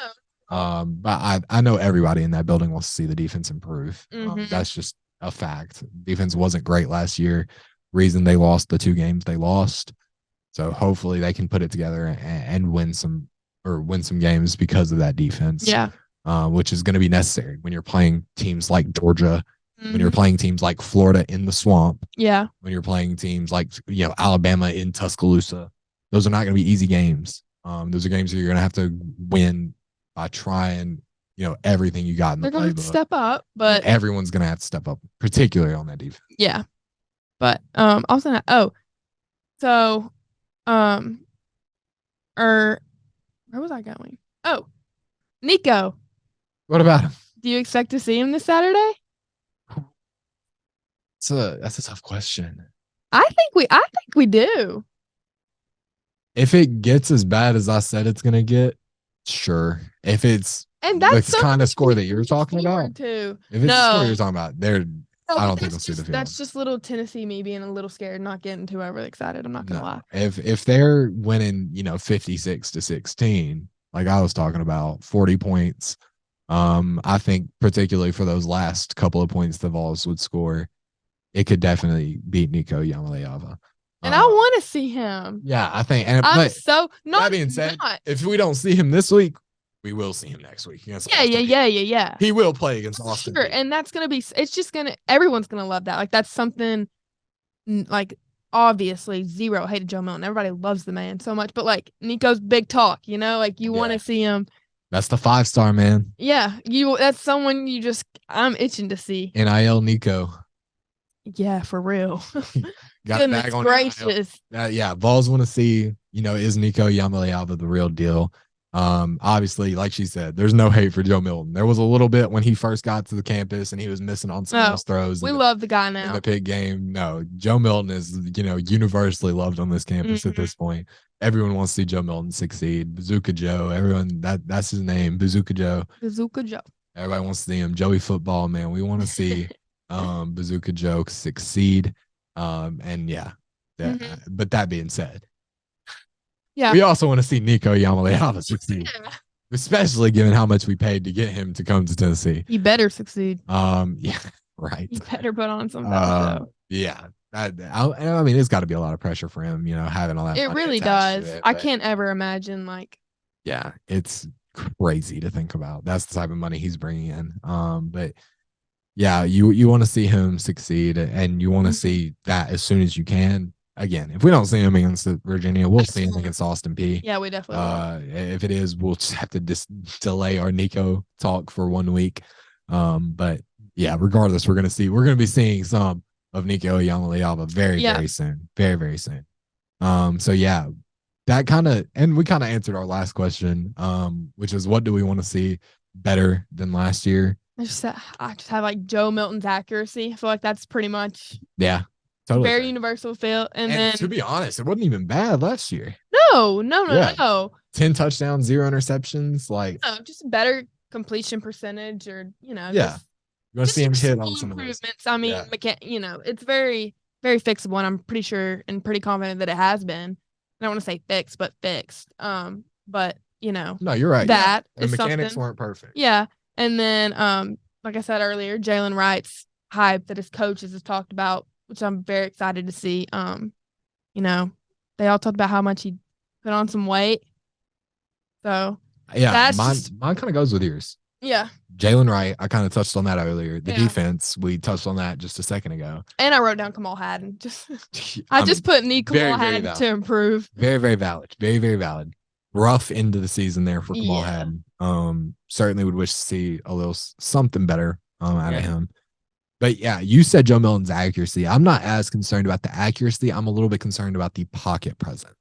But I know everybody in that building wants to see the defense improve. Mm-hmm. That's just a fact. Defense wasn't great last year. Reason they lost the 2 games they lost. So hopefully they can put it together and win some games because of that defense. Yeah. Which is going to be necessary when you're playing teams like Georgia, when you're playing teams like Florida in the swamp. Yeah. When you're playing teams like, Alabama in Tuscaloosa. Those are not going to be easy games. Those are games that you're going to have to win by trying, everything you got in the playbook. They're going to step up, but everyone's going to have to step up, particularly on that defense. Yeah. But also where was I going? Oh, Nico. What about him? Do you expect to see him this Saturday? That's a tough question. I think we do. If it gets as bad as I said it's gonna get, sure. If it's the kind of score that you're talking about, too. If it's the score you're talking about, I don't think they'll see the field. That's just little Tennessee me being a little scared, not getting too overly excited. I'm not gonna lie. If they're winning, 56-16, like I was talking about, 40 points. I think particularly for those last couple of points the Vols would score, it could definitely beat Nico Yamaleava. And I want to see him. Yeah, I think. That being said, if we don't see him this week, we will see him next week. Yeah. He will play against Austin. Sure, and that's gonna be. It's just everyone's gonna love that. Like that's something. Like obviously, zero hated Joe Milton. Everybody loves the man so much, but like Nico's big talk. Like you want to see him. That's the 5-star man. Yeah, that's someone I'm itching to see. NIL Nico. Yeah, for real. Got a bag on gracious. Vols want to see, is Nico Yamaleava the real deal? Obviously, like she said, there's no hate for Joe Milton. There was a little bit when he first got to the campus and he was missing on some of those throws. We love the guy now. In the pig game. No, Joe Milton is, universally loved on this campus at this point. Everyone wants to see Joe Milton succeed. Bazooka Joe, everyone, that's his name, Bazooka Joe. Bazooka Joe. Everybody wants to see him. Joey Football, man. We want to see Bazooka Joe succeed. But that being said, we also want to see Nico Yamaleava succeed, especially given how much we paid to get him to come to Tennessee. He better succeed. Yeah, right. He better put on some show. Yeah, I mean, it's got to be a lot of pressure for him, having all that. It really does. I can't ever imagine Yeah, it's crazy to think about. That's the type of money he's bringing in. But yeah, you want to see him succeed, and you want to see that as soon as you can. Again, if we don't see him against Virginia, we'll see him against Austin Peay. Yeah, we definitely will. If it is, we'll just have to delay our Nico talk for 1 week. But yeah, regardless, we're gonna be seeing some of Nico Yamaleava very soon, very very soon. So yeah, that and we kind of answered our last question, which is what do we want to see better than last year? I just have Joe Milton's accuracy. I feel like that's pretty much. Yeah. Totally very fair. universal feel. And And then, to be honest, it wasn't even bad last year. No. 10 touchdowns, 0 interceptions. Like, just better completion percentage, or yeah. just You want to see him hit on small some improvements. of those. I mean, it's very, very fixable, and I'm pretty sure and pretty confident that it has been. I don't want to say fixed, but fixed. But no, you're right. That the is mechanics something. weren't perfect. Yeah, and then like I said earlier, Jalen Wright's hype that his coaches has talked about, which I'm very excited to see. They all talked about how much he put on some weight. So yeah, mine kind of goes with yours. Yeah. Jalen Wright, I kind of touched on that earlier. The defense, we touched on that just a second ago. And I wrote down Kamal Haddon. I just put need Kamal Haddon to improve. Very, very valid. Very, very valid. Rough into the season there for Kamal Haddon. Certainly would wish to see a little something better out of him. But yeah, you said Joe Milton's accuracy. I'm not as concerned about the accuracy. I'm a little bit concerned about the pocket presence.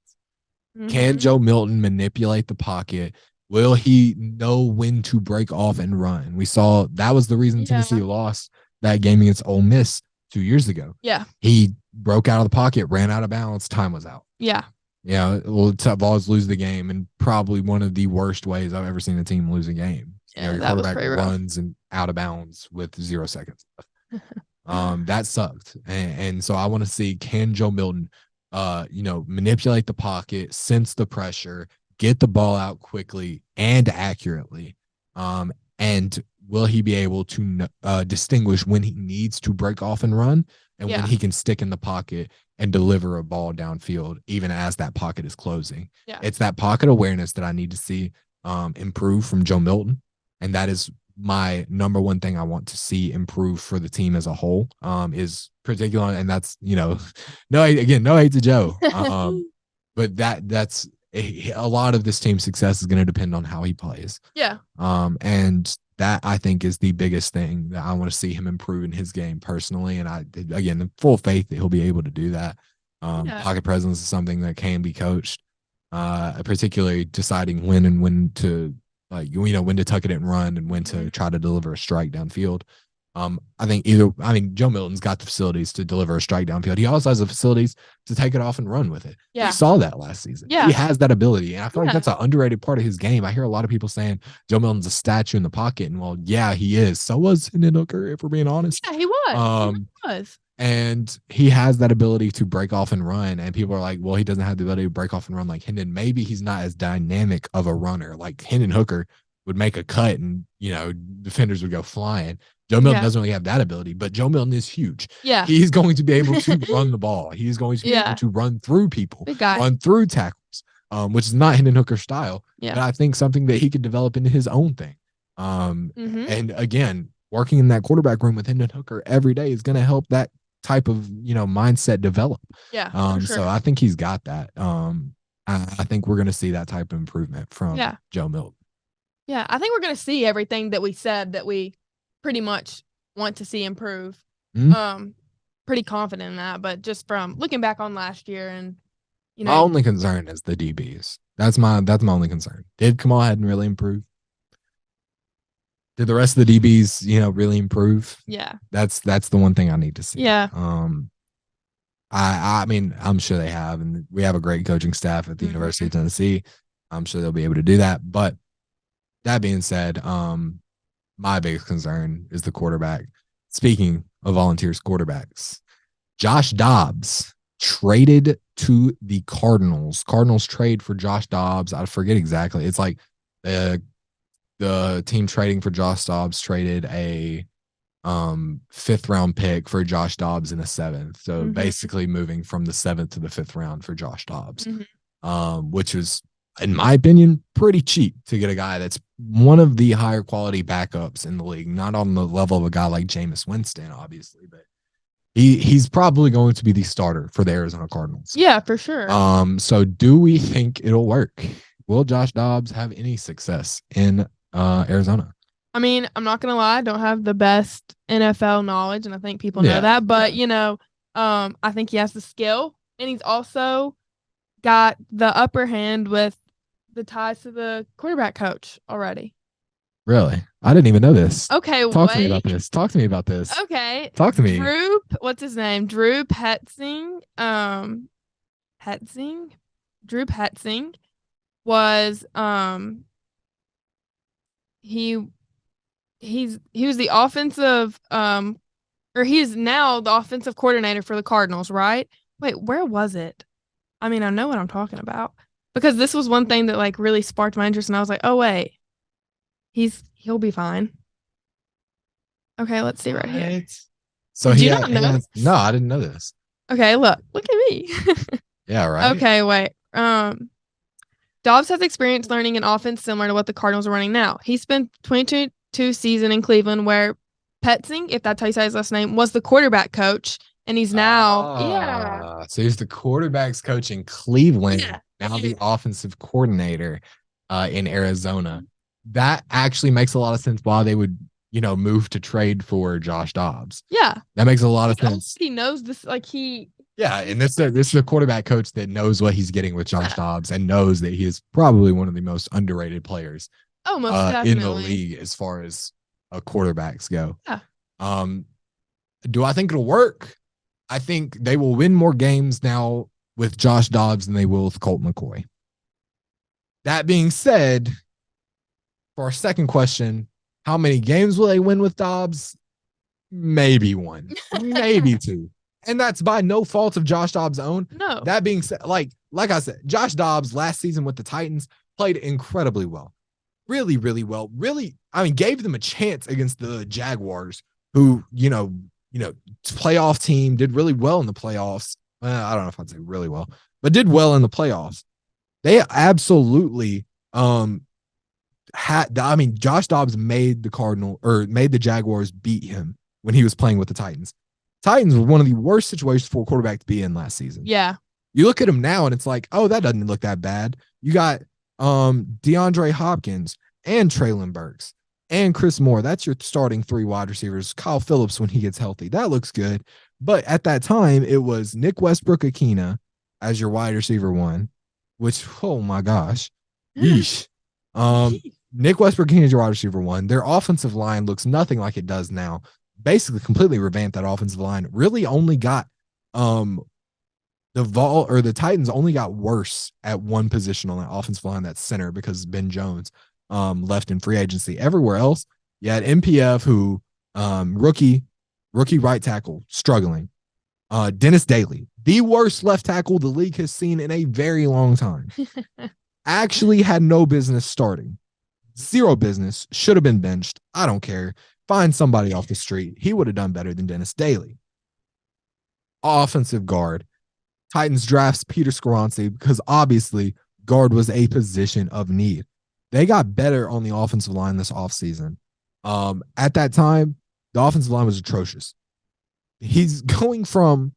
Mm-hmm. Can Joe Milton manipulate the pocket? Will he know when to break off and run? We saw that was the reason Tennessee lost that game against Ole Miss 2 years ago. Yeah. He broke out of the pocket, ran out of bounds, time was out. Yeah. Yeah, Vols lose the game in probably one of the worst ways I've ever seen a team lose a game. Yeah, your quarterback runs and out of bounds with 0 seconds left. That sucked. And so I want to see, can Joe Milton manipulate the pocket, sense the pressure, get the ball out quickly and accurately. And will he be able to distinguish when he needs to break off and run and when he can stick in the pocket and deliver a ball downfield, even as that pocket is closing? Yeah. It's that pocket awareness that I need to see improve from Joe Milton. And that is my number one thing I want to see improve for the team as a whole, is particular. And that's, no hate to Joe. But that's a lot of this team's success is going to depend on how he plays. Yeah. And that I think is the biggest thing that I want to see him improve in his game personally. And again, full faith that he'll be able to do that. Pocket presence is something that can be coached, particularly deciding when to when to tuck it and run and when to try to deliver a strike downfield. I think Joe Milton's got the facilities to deliver a strike downfield. He also has the facilities to take it off and run with it. Yeah. We saw that last season. Yeah. He has that ability. And I feel like that's an underrated part of his game. I hear a lot of people saying Joe Milton's a statue in the pocket. And well, yeah, he is. So was Hendon Hooker, if we're being honest. Yeah, he was. He was. And he has that ability to break off and run. And people are like, well, he doesn't have the ability to break off and run like Hendon. Maybe he's not as dynamic of a runner. Like Hendon Hooker would make a cut and, defenders would go flying. Joe Milton doesn't really have that ability, but Joe Milton is huge. Yeah. He's going to be able to run the ball. He's going to be able to run through people, run through tackles, which is not Hendon Hooker's style. Yeah. But I think something that he could develop into his own thing. And again, working in that quarterback room with Hendon Hooker every day is going to help that type of, mindset develop. Yeah. Sure. So I think he's got that. I think we're going to see that type of improvement from Joe Milton. Yeah. I think we're going to see everything that we said that we pretty much want to see improve. Pretty confident in that, but just from looking back on last year and my only concern is the DBs. That's my only concern. Did Kamal Haddon really improve? Did the rest of the DBs, really improve? Yeah. That's the one thing I need to see. Yeah. I mean, I'm sure they have, and we have a great coaching staff at the University of Tennessee. I'm sure they'll be able to do that. But that being said, my biggest concern is the quarterback. Speaking of Volunteers quarterbacks, Josh Dobbs traded to the Cardinals. Cardinals trade for Josh Dobbs. I forget exactly. It's like the team trading for Josh Dobbs traded a 5th round pick for Josh Dobbs in the 7th. So basically moving from the 7th to the 5th round for Josh Dobbs, which was, in my opinion, pretty cheap to get a guy that's one of the higher quality backups in the league. Not on the level of a guy like Jameis Winston, obviously, but he's probably going to be the starter for the Arizona Cardinals. Yeah, for sure. So do we think it'll work? Will Josh Dobbs have any success in Arizona? I mean, I'm not gonna lie, I don't have the best NFL knowledge, and I think people know that. But I think he has the skill, and he's also got the upper hand with the ties to the quarterback coach already. Really? I didn't even know this. Okay, Talk to me about this. Talk to me about this. Okay. Talk to me. What's his name? Drew Petzing. Drew Petzing was he he was the offensive or he is now the offensive coordinator for the Cardinals, right? Wait, where was it? I mean, I know what I'm talking about because this was one thing that like really sparked my interest, and I was like, oh wait, he'll be fine. Okay, let's see right here. So Did you not know? No, I didn't know this. Okay, look at me. Yeah, right. Okay, wait. Dobbs has experience learning an offense similar to what the Cardinals are running now. He spent 22 season in Cleveland where Petzing, if that's how you say his last name, was the quarterback coach, and he's now So he's the quarterback's coach in Cleveland, now the offensive coordinator in Arizona. That actually makes a lot of sense why they would, move to trade for Josh Dobbs. Yeah. That makes a lot of sense. He knows this, like Yeah, and this is a quarterback coach that knows what he's getting with Josh Dobbs and knows that he is probably one of the most underrated players in the league as far as quarterbacks go. Yeah. Do I think it'll work? I think they will win more games now with Josh Dobbs than they will with Colt McCoy. That being said, for our second question, how many games will they win with Dobbs? Maybe one, maybe two. And that's by no fault of Josh Dobbs' own. No. That being said, like I said, Josh Dobbs last season with the Titans played incredibly well. Really, really well. Really, gave them a chance against the Jaguars, who, playoff team, did really well in the playoffs. I don't know if I'd say really well, but did well in the playoffs. They absolutely Josh Dobbs made the Jaguars beat him when he was playing with the Titans. Titans were one of the worst situations for a quarterback to be in last season. Yeah. You look at him now and it's like, oh, that doesn't look that bad. You got DeAndre Hopkins and Treylon Burks and Chris Moore. That's your starting three wide receivers. Kyle Phillips when he gets healthy. That looks good. But at that time, it was Nick Westbrook-Akina as your wide receiver one, which, oh my gosh. Yeesh. Nick Westbrook-Akina is your wide receiver one. Their offensive line looks nothing like it does now. Basically completely revamped that offensive line. Really only got the Titans only got worse at one position on that offensive line, that's center, because Ben Jones left in free agency. Everywhere else, you had MPF, who rookie right tackle, struggling. Dennis Daly, the worst left tackle the league has seen in a very long time. Actually had no business starting. Zero business. Should have been benched. I don't care. Find somebody off the street. He would have done better than Dennis Daly. Offensive guard. Titans drafts Peter Skoronski because obviously guard was a position of need. They got better on the offensive line this offseason. At that time, the offensive line was atrocious. He's going from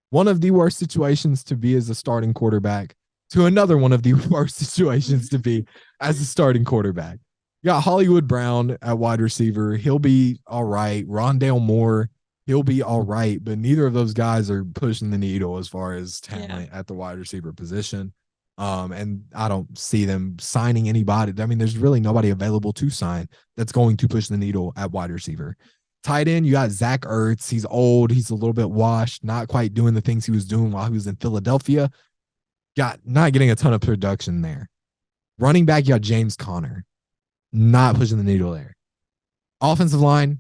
one of the worst situations to be as a starting quarterback to another one of the worst situations to be as a starting quarterback. You got Hollywood Brown at wide receiver. He'll be all right. Rondale Moore, he'll be all right. But neither of those guys are pushing the needle as far as talent at the wide receiver position. And I don't see them signing anybody. There's really nobody available to sign that's going to push the needle at wide receiver. Tight end, you got Zach Ertz. He's old. He's a little bit washed, not quite doing the things he was doing while he was in Philadelphia. Not getting a ton of production there. Running back, you got James Conner. Not pushing the needle there. Offensive line,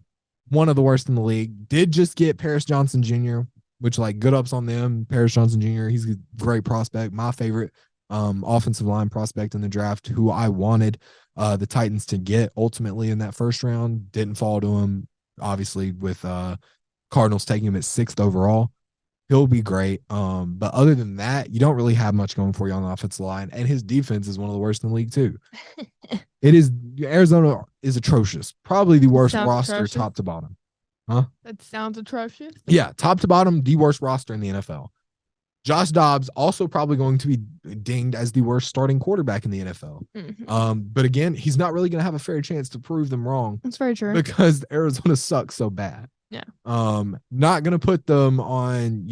one of the worst in the league. Did just get Paris Johnson Jr., which, good ups on them. Paris Johnson Jr., he's a great prospect. My favorite offensive line prospect in the draft, who I wanted the Titans to get ultimately in that first round. Didn't fall to him, obviously, with Cardinals taking him at 6th overall. He'll be great. But other than that, you don't really have much going for you on the offensive line. And his defense is one of the worst in the league, too. Arizona is atrocious. Probably the worst roster atrocious. Top to bottom. Huh? That sounds atrocious. Yeah, top to bottom, the worst roster in the NFL. Josh Dobbs also probably going to be dinged as the worst starting quarterback in the NFL. Mm-hmm. But again, he's not really going to have a fair chance to prove them wrong. That's very true. Because Arizona sucks so bad. Yeah. Not going to put them on,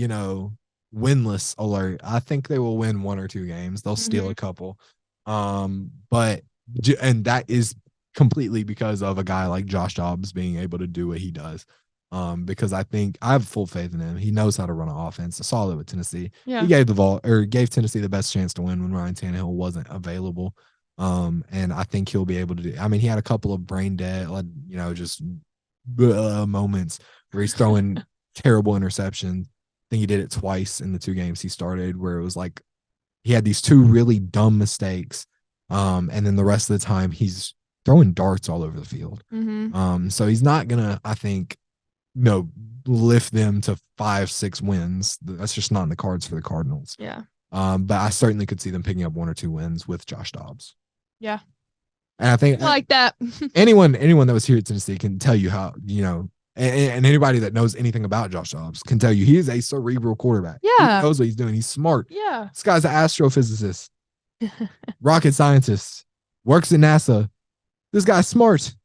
winless alert. I think they will win one or two games. They'll steal a couple. And that is completely because of a guy like Josh Dobbs being able to do what he does. Because I think I have full faith in him. He knows how to run an offense. I saw that with Tennessee. Yeah. He gave Tennessee the best chance to win when Ryan Tannehill wasn't available. And I think he'll be able to do. I mean, he had a couple of brain dead, just moments where he's throwing terrible interceptions. I think he did it twice in the 2 games he started, where it was like he had these 2 really dumb mistakes. And then the rest of the time he's throwing darts all over the field. Mm-hmm. So he's not gonna, I think, lift them to 5-6 wins. That's just not in the cards for the Cardinals. Yeah. But I certainly could see them picking up 1 or 2 wins with Josh Dobbs. Yeah. And I think like that. anyone that was here at Tennessee can tell you how, and anybody that knows anything about Josh Dobbs can tell you he is a cerebral quarterback. Yeah. He knows what he's doing. He's smart. Yeah. This guy's an astrophysicist, rocket scientist, works at NASA. This guy's smart.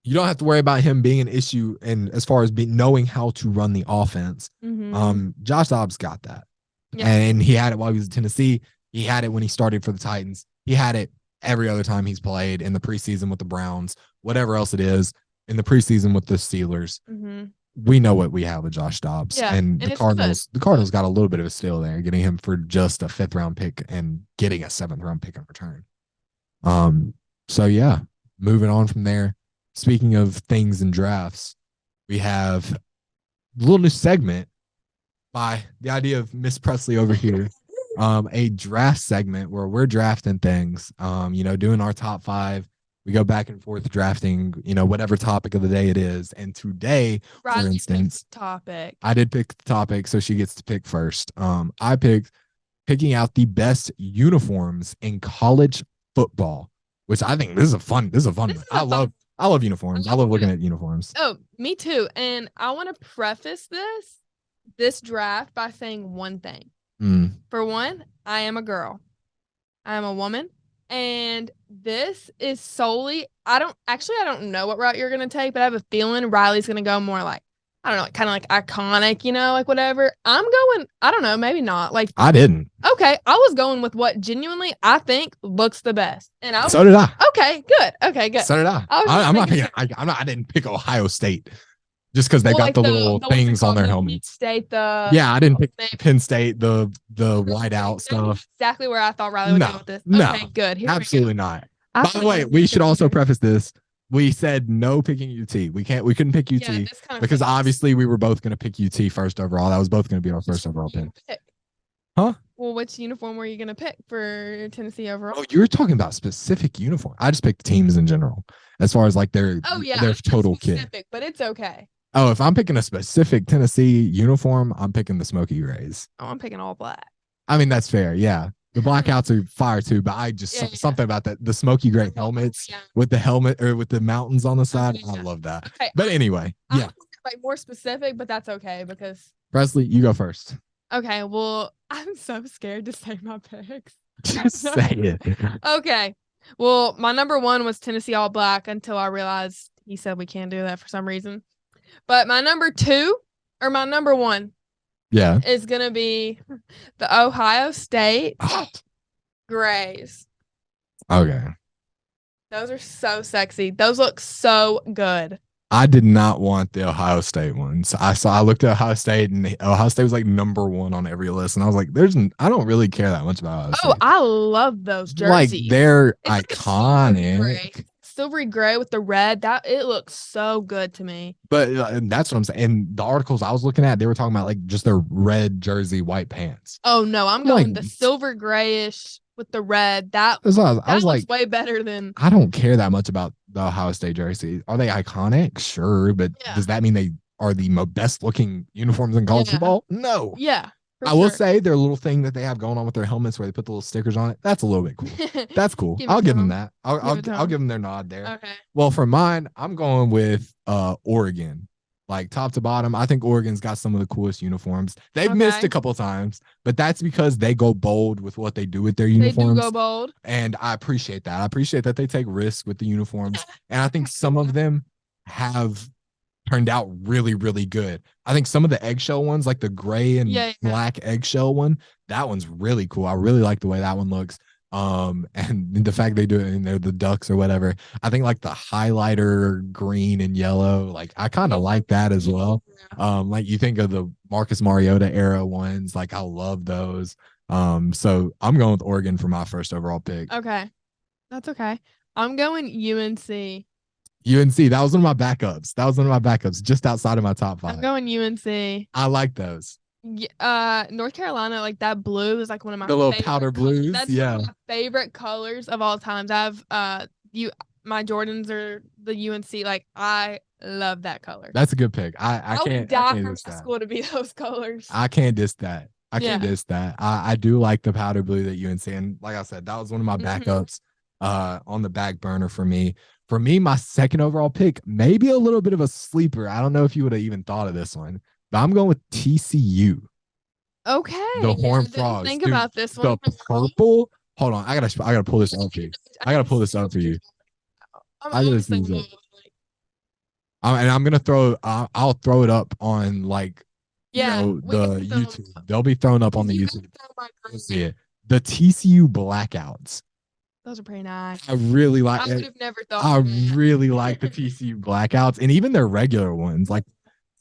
You don't have to worry about him being an issue, and as far as knowing how to run the offense. Mm-hmm. Josh Dobbs got that. Yeah. And he had it while he was at Tennessee. He had it when he started for the Titans. He had it every other time he's played, in the preseason with the Browns, whatever else it is, in the preseason with the Steelers. Mm-hmm. We know what we have with Josh Dobbs. Yeah. And the Cardinals got a little bit of a steal there, getting him for just a 5th round pick and getting a 7th round pick in return. So yeah, moving on from there. Speaking of things in drafts, we have a little new segment by the idea of Miss Presley over here. A draft segment where we're drafting things, doing our top 5. We go back and forth drafting, whatever topic of the day it is. And today, for instance, I did pick the topic, so she gets to pick first. I picked picking out the best uniforms in college football, which I think this is a fun one. I love uniforms. I love looking at uniforms. Oh, me too. And I want to preface this draft by saying one thing. For one, I am a girl. I am a woman. And this is solely, I don't know what route you're going to take, but I have a feeling Riley's going to go more like, I don't know, kind of like iconic, like whatever. I'm going, I don't know, maybe not. Like I didn't. Okay, I was going with what genuinely I think looks the best. And so did I. Okay, good. Okay, good. So did I. I didn't pick Ohio State just because they got the little things on their helmets. I didn't pick Penn State, the whiteout stuff. Exactly where I thought Riley would go with this. Okay, good. Absolutely not. By the way, we should also preface this. We said no picking UT. We couldn't pick UT because obviously we were both going to pick UT first overall. That was both going to be our first overall pick. Huh? Well, which uniform were you going to pick for Tennessee overall? Oh, you were talking about specific uniform. I just picked teams in general as far as like their total kit. But it's okay. Oh, if I'm picking a specific Tennessee uniform, I'm picking the Smoky Grays. Oh, I'm picking all black. I mean, that's fair. Yeah. The blackouts are fire too, but I just something about that. The smoky gray helmets with the helmet or with the mountains on the side. I love that. Okay, but anyway, like more specific, but that's okay because Presley, you go first. Okay, well, I'm so scared to say my picks. Just say it. Okay. Well, my number 1 was Tennessee All Black until I realized he said we can't do that for some reason. But my number 1 is going to be the Ohio State Grays. Okay. Those are so sexy. Those look so good. I did not want the Ohio State ones. I looked at Ohio State and Ohio State was like number 1 on every list. And I was like, I don't really care that much about Ohio State. I love those jerseys. Like they're iconic. Silvery gray with the red. It looks so good to me. But that's what I'm saying. And the articles I was looking at, they were talking about like just their red jersey, white pants. Oh no, I'm going the silver grayish with the red. That was like way better than. I don't care that much about the Ohio State jersey. Are they iconic? Sure, but does that mean they are the best looking uniforms in college football? No. Yeah. I will say their little thing that they have going on with their helmets where they put the little stickers on it. That's a little bit cool. That's cool. I'll give them that. I'll give them their nod there. Okay. Well, for mine, I'm going with Oregon. Like top to bottom, I think Oregon's got some of the coolest uniforms. They've missed a couple times, but that's because they go bold with what they do with their uniforms. They do go bold. And I appreciate that. I appreciate that they take risks with the uniforms. And I think some of them have turned out really, really good. I think some of the eggshell ones, like the gray and black eggshell one, that one's really cool. I really like the way that one looks. And the fact they do it, and they're the Ducks or whatever. I think like the highlighter green and yellow, like I kind of like that as well. Like you think of the Marcus Mariota era ones, like I love those. So I'm going with Oregon for my first overall pick. Okay. That's okay. I'm going UNC. UNC, that was one of my backups. That was one of my backups, just outside of my top 5. I'm going UNC. I like those. North Carolina, like that blue is like one of my the little powder blues. That's one of my favorite colors of all times. My Jordans are the UNC. Like I love that color. That's a good pick. I can't die for my school to be those colors. I can't diss that. I do like the powder blue that UNC, and like I said, that was one of my backups on the back burner for me. For me, my second overall pick, maybe a little bit of a sleeper. I don't know if you would have even thought of this one, but I'm going with TCU. Okay. The Horned Frogs. Think about this one. The purple. Hold on. I gotta pull this up for you. I gotta pull this up for you. And I'm gonna throw. I'll throw it up on like the YouTube. They'll be thrown up on the YouTube. See it. The TCU blackouts. Those are pretty nice. I really like. I would have never thought. I really like the TCU blackouts, and even their regular ones. Like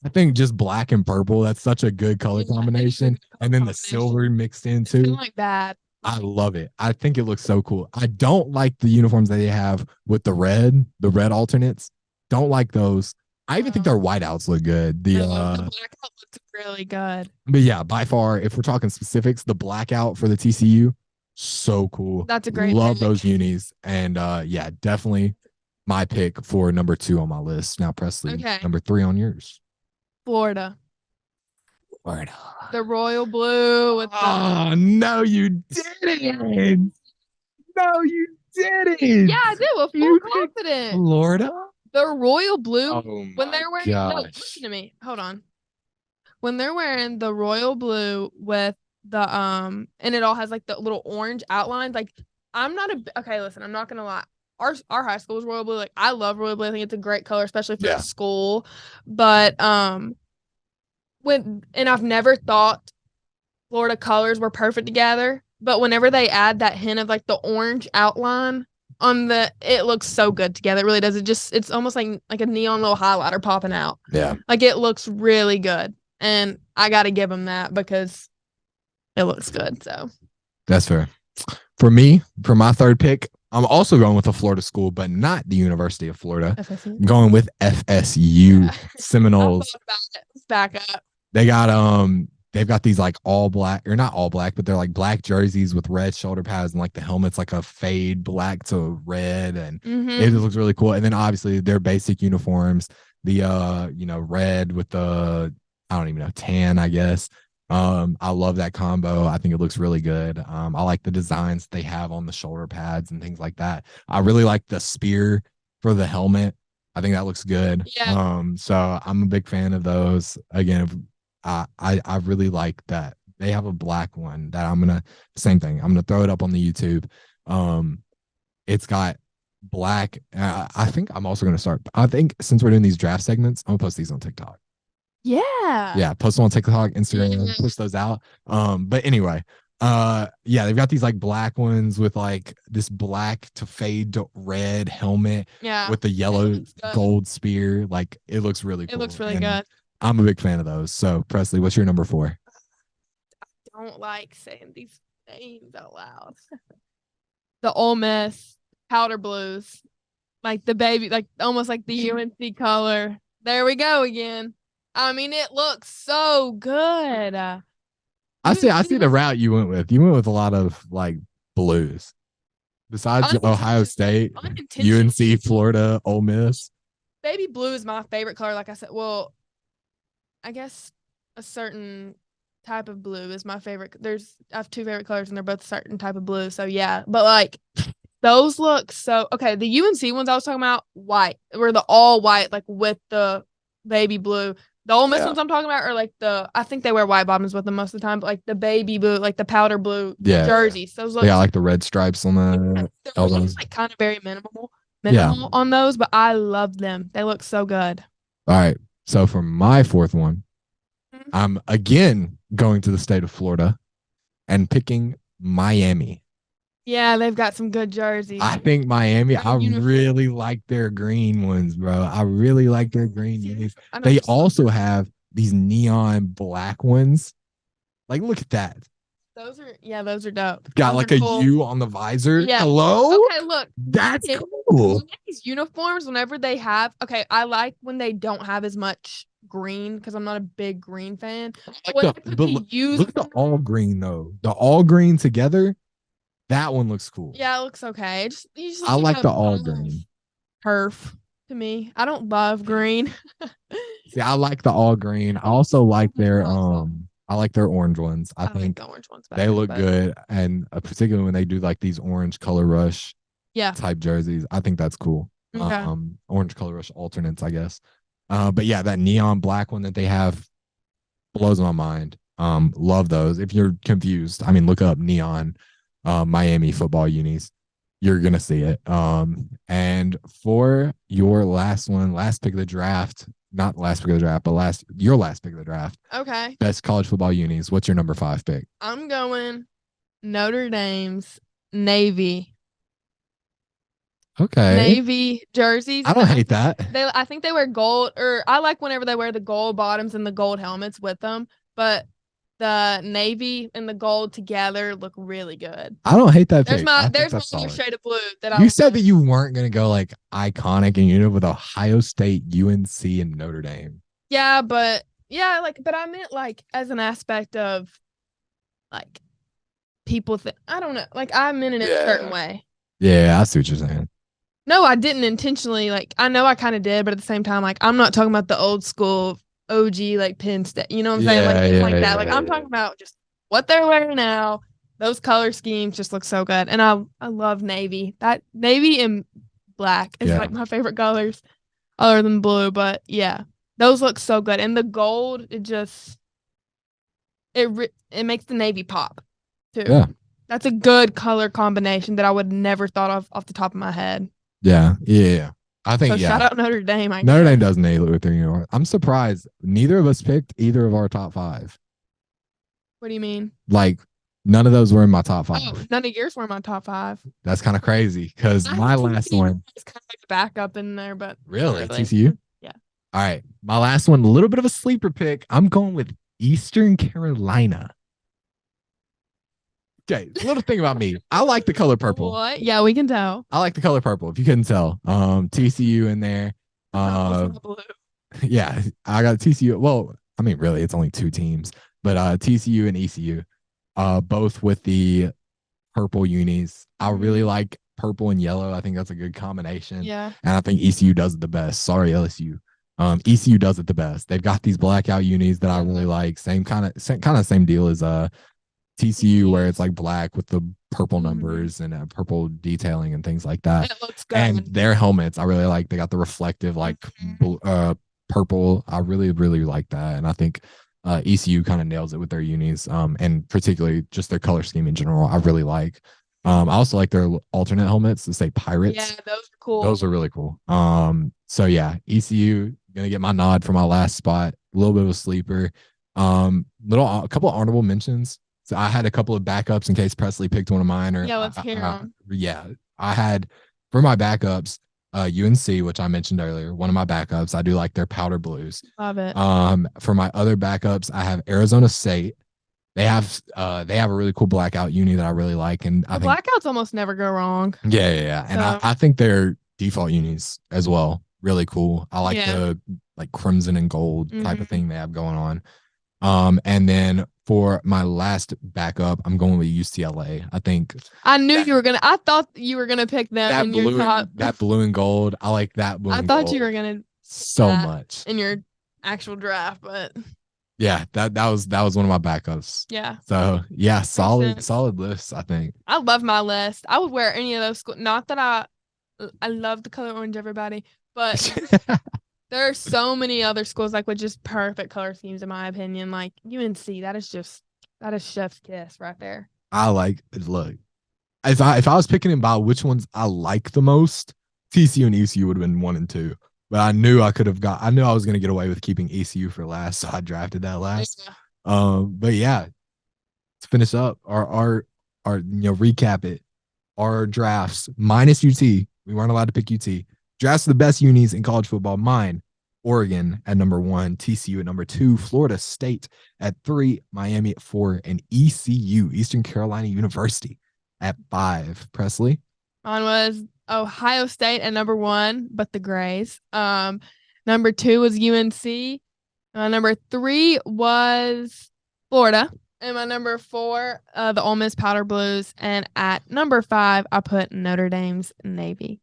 I think just black and purple. That's such a good color combination, and then the silver mixed in too. Like that. I love it. I think it looks so cool. I don't like the uniforms that they have with the red alternates. Don't like those. I even think their whiteouts look good. The blackout looks really good. But yeah, by far, if we're talking specifics, the blackout for the TCU, so cool. That's a great love pick. Those unis. And yeah, definitely my pick for number 2 on my list. Now, Presley, number 3 on yours. Florida. The royal blue with no, you didn't. No, you didn't. Yeah, I did with full confidence. Florida? The royal blue when they're wearing listen to me. Hold on. When they're wearing the royal blue with the and it all has like the little orange outlines, like I'm not gonna lie. Our high school is royal blue. Like I love royal blue. I think it's a great color, especially for the school. But I've never thought Florida colors were perfect together, but whenever they add that hint of like the orange outline on it looks so good together. It really does. It's almost like a neon little highlighter popping out. Yeah. Like it looks really good. And I got to give them that because it looks good. So that's fair. For me, for my third pick, I'm also going with a Florida school, but not the University of Florida. FSU? I'm going with FSU Seminoles. Let's back up. They've got these like all black, or not all black, but they're like black jerseys with red shoulder pads, and like the helmet's like a fade black to red, and it just looks really cool. And then obviously their basic uniforms, the red with the I don't even know, tan, I guess. I love that combo. I think it looks really good. I like the designs they have on the shoulder pads and things like that. I really like the spear for the helmet. I think that looks good. Yeah. So I'm a big fan of those. Again, I really like that. They have a black one that same thing. I'm gonna throw it up on the YouTube. It's got black. I think I'm also gonna start. I think since we're doing these draft segments, I'm gonna post these on TikTok. Yeah. Post them on TikTok, Instagram, push those out. But anyway, they've got these like black ones with like this black to fade to red helmet with the yellow gold spear. Like it looks really cool. It looks really good. I'm a big fan of those. So Presley, what's your number 4? I don't like saying these names out loud. The Ole Miss powder blues, like the baby, like almost like the UNC color. There we go again. I mean, it looks so good. I see the route you went with. You went with a lot of like blues. Besides Ohio State, UNC, Florida, Ole Miss. Baby blue is my favorite color. Like I said, well, I guess a certain type of blue is my favorite. I have 2 favorite colors and they're both a certain type of blue. So yeah, but like those look so okay. The UNC ones I was talking about, white, were the all white, like with the baby blue. The Ole Miss ones I'm talking about are like I think they wear white bottoms with them most of the time, but like the baby blue, like the powder blue jerseys. Those look like the red stripes on the elbows. Like kind of very minimal on those, but I love them. They look so good. All right. So for my 4th one, I'm again going to the state of Florida and picking Miami. Yeah, they've got some good jerseys. I think Miami, I really like their green ones, bro. I really like their green unis. They also have these neon black ones. Like, look at that. Those are dope. Got those like a cool. U on the visor. Yeah. Hello? Okay, look. That's cool. These uniforms, whenever they have, I like when they don't have as much green because I'm not a big green fan. Look at the all green, though. The all green together, that one looks cool. Yeah, it looks okay. I like the all green. Turf to me. I don't love green. See, I like the all green. I also like their I like their orange ones. I think the orange ones better, they look good, and particularly when they do like these orange color rush type jerseys. I think that's cool. Okay. Orange color rush alternates, I guess. But yeah, that neon black one that they have blows my mind. Love those. If you're confused, I mean, look up neon Miami football unis. You're gonna see it. And for your last pick of the draft, not last pick of the draft, but your last pick of the draft. Okay. Best college football unis. What's your number 5 pick? I'm going Notre Dame's Navy. Okay. Navy jerseys. I don't hate that. I think they wear gold, or I like whenever they wear the gold bottoms and the gold helmets with them, but the navy and the gold together look really good. I don't hate that. There's my shade of blue that you said that you weren't gonna go like iconic and with Ohio State, UNC, and Notre Dame. Yeah, but I meant like as an aspect of like people I don't know, like I meant it in a certain way. Yeah, I see what you're saying. No, I didn't intentionally. Like I know I kind of did, but at the same time, like I'm not talking about the old school OG like Penn State, you know what I'm saying? Like that. Like I'm talking about just what they're wearing now. Those color schemes just look so good, and I love navy. That navy and black is like my favorite colors, other than blue. But yeah, those look so good, and the gold it makes the navy pop too. Yeah, that's a good color combination that I would never thought of off the top of my head. Yeah. I think, shout out Notre Dame. Notre Dame does nail it with their uniform. I'm surprised neither of us picked either of our top 5. What do you mean? Like, none of those were in my top 5. Oh, none of yours were in my top 5. That's kind of crazy because my last one is kind of like a backup in there, but really TCU. Yeah. All right, my last one, a little bit of a sleeper pick. I'm going with Eastern Carolina. Okay, a little thing about me. I like the color purple. What? Yeah, we can tell. I like the color purple. If you couldn't tell, TCU in there. Yeah, I got TCU. Well, I mean, really, it's only 2 teams, but TCU and ECU, both with the purple unis. I really like purple and yellow. I think that's a good combination. Yeah, and I think ECU does it the best. Sorry, LSU. ECU does it the best. They've got these blackout unis that I really like. Same deal as TCU, where it's like black with the purple numbers and purple detailing and things like that. It looks good. And their helmets, I really like. They got the reflective like purple. I really, really like that. And I think ECU kind of nails it with their unis, and particularly just their color scheme in general. I really like. I also like their alternate helmets that say Pirates. Yeah, those are cool. Those are really cool. So yeah, ECU gonna get my nod for my last spot. A little bit of a sleeper. A couple of honorable mentions. So I had a couple of backups in case Presley picked one of mine. Or let's hear them. Yeah, I had for my backups UNC, which I mentioned earlier. One of my backups, I do like their powder blues. Love it. For my other backups, I have Arizona State. They have a really cool blackout uni that I really like, and I think blackouts almost never go wrong. Yeah. And I think their default unis as well really cool. I like the like crimson and gold type of thing they have going on. And then for my last backup, I'm going with UCLA. I think I thought you were gonna pick them that blue and gold. I like that blue. I thought you were gonna so much in your actual draft, but yeah, that was one of my backups. Yeah. So yeah, solid list. I think I love my list. I would wear any of those schools. Not that I love the color orange, everybody, but there are so many other schools like with just perfect color schemes, in my opinion. Like UNC, that is chef's kiss right there. I like look. If I was picking about which ones I like the most, TCU and ECU would have been 1 and 2. But I knew I was gonna get away with keeping ECU for last, so I drafted that last. Yeah. But yeah, to finish up our recap it. our drafts minus UT. We weren't allowed to pick UT. Drafts of the best unis in college football. Mine, Oregon at number 1, TCU at number 2, Florida State at 3, Miami at 4, and ECU, Eastern Carolina University, at 5. Presley? Mine was Ohio State at number 1, but the Grays. Number 2 was UNC. Number 3 was Florida. And my number 4, the Ole Miss Powder Blues. And at number 5, I put Notre Dame's Navy.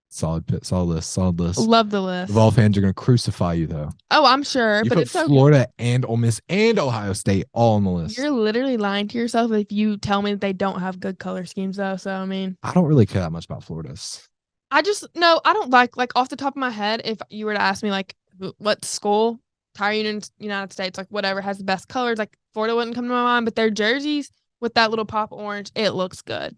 Solid list. Love the list. The Vol fans are going to crucify you, though. Oh, I'm sure. You but put it's so Florida and Ole Miss and Ohio State all on the list. You're literally lying to yourself if you tell me that they don't have good color schemes, though. So, I mean, I don't really care that much about Florida's. I don't like off the top of my head, if you were to ask me, like, what school, Tire Union, United States, like, whatever, has the best colors, like, Florida wouldn't come to my mind, but their jerseys with that little pop of orange, it looks good.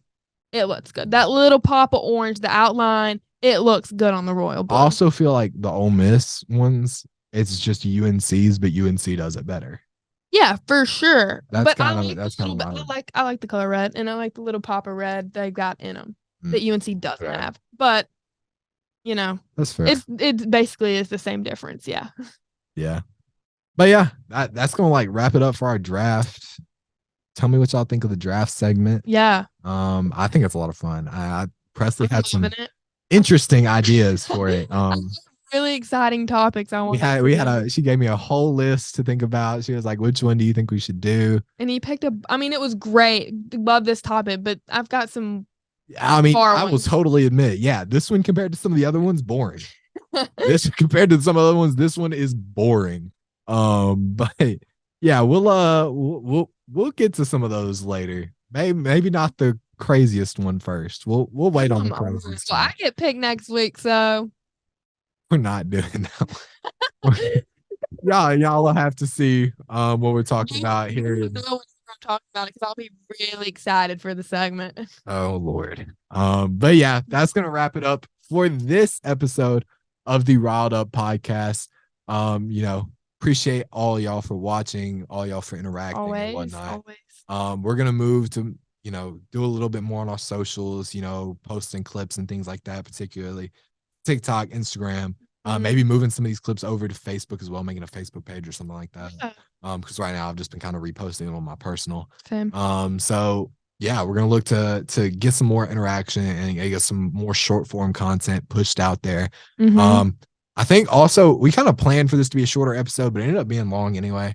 It looks good. That little pop of orange, the outline, it looks good on the Royal Blue. I also feel like the Ole Miss ones, it's just UNC's, but UNC does it better. Yeah, for sure. That's but kind of I like the color red, and I like the little pop of red they got in them that UNC doesn't have. But that's fair. It basically is the same difference. Yeah. Yeah. But yeah, that's gonna like wrap it up for our draft. Tell me what y'all think of the draft segment. Yeah. I think it's a lot of fun. Presley had some interesting ideas for it. Really exciting topics. She gave me a whole list to think about. She was like, which one do you think we should do? And he picked it was great. Love this topic, but I've got some. I will totally admit, yeah, this one compared to some of the other ones, boring. This compared to some other ones, this one is boring. But yeah, we'll get to some of those later. Maybe not the craziest one first. We'll wait on the craziest. Well, I get picked next week, so we're not doing that. Y'all will have to see what we're talking about here. I know what I'm talking about because I'll be really excited for the segment. Oh Lord. But yeah, that's gonna wrap it up for this episode of the Riled Up podcast. Appreciate all y'all for watching, all y'all for interacting and whatnot. Always. We're gonna move to do a little bit more on our socials, posting clips and things like that, particularly TikTok, Instagram. Maybe moving some of these clips over to Facebook as well, making a Facebook page or something like that. Because right now I've just been kind of reposting them on my personal. Same. So yeah, we're gonna look to get some more interaction and get some more short form content pushed out there. I think also we kind of planned for this to be a shorter episode, but it ended up being long anyway.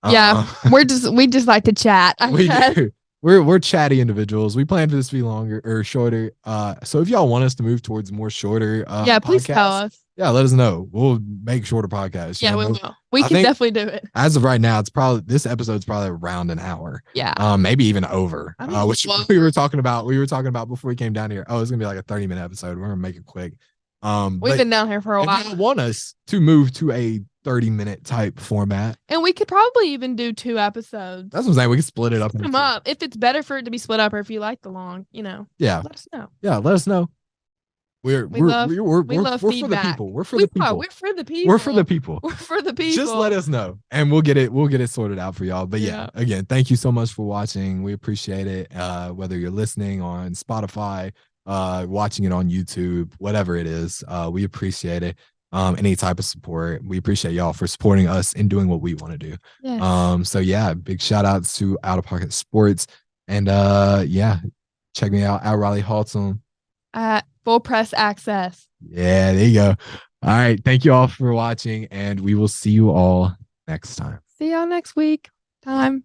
Yeah, we just like to chat. We're chatty individuals. We planned for this to be longer or shorter. So if y'all want us to move towards more shorter, please tell us. Yeah, let us know. We'll make shorter podcasts. Yeah, we will. We can definitely do it. As of right now, this episode's probably around an hour. Yeah. Maybe even over. Which we were talking about. We were talking about before we came down here. Oh, it's gonna be like a 30-minute episode. We're gonna make it quick. We've been down here for a while. If you want us to move to a 30-minute type format, and we could probably even do 2 episodes. That's what I'm saying. We can split it up. If it's better for it to be split up, or if you like the long, Yeah. Let us know. Yeah, let us know. We're love for the people. We're for the people. We're for the people. We're for the people. We're for the people. Just let us know, and we'll get it sorted out for y'all. But yeah, again, thank you so much for watching. We appreciate it. Whether you're listening on Spotify, watching it on YouTube, whatever it is, we appreciate it. Any type of support, we appreciate y'all for supporting us and doing what we want to do. Yes. So yeah, big shout outs to Out of Pocket Sports, and check me out at Riley Halton at Full Press Access. Yeah, there you go. All right, thank you all for watching, and we will see you all next time. See y'all next week. Time.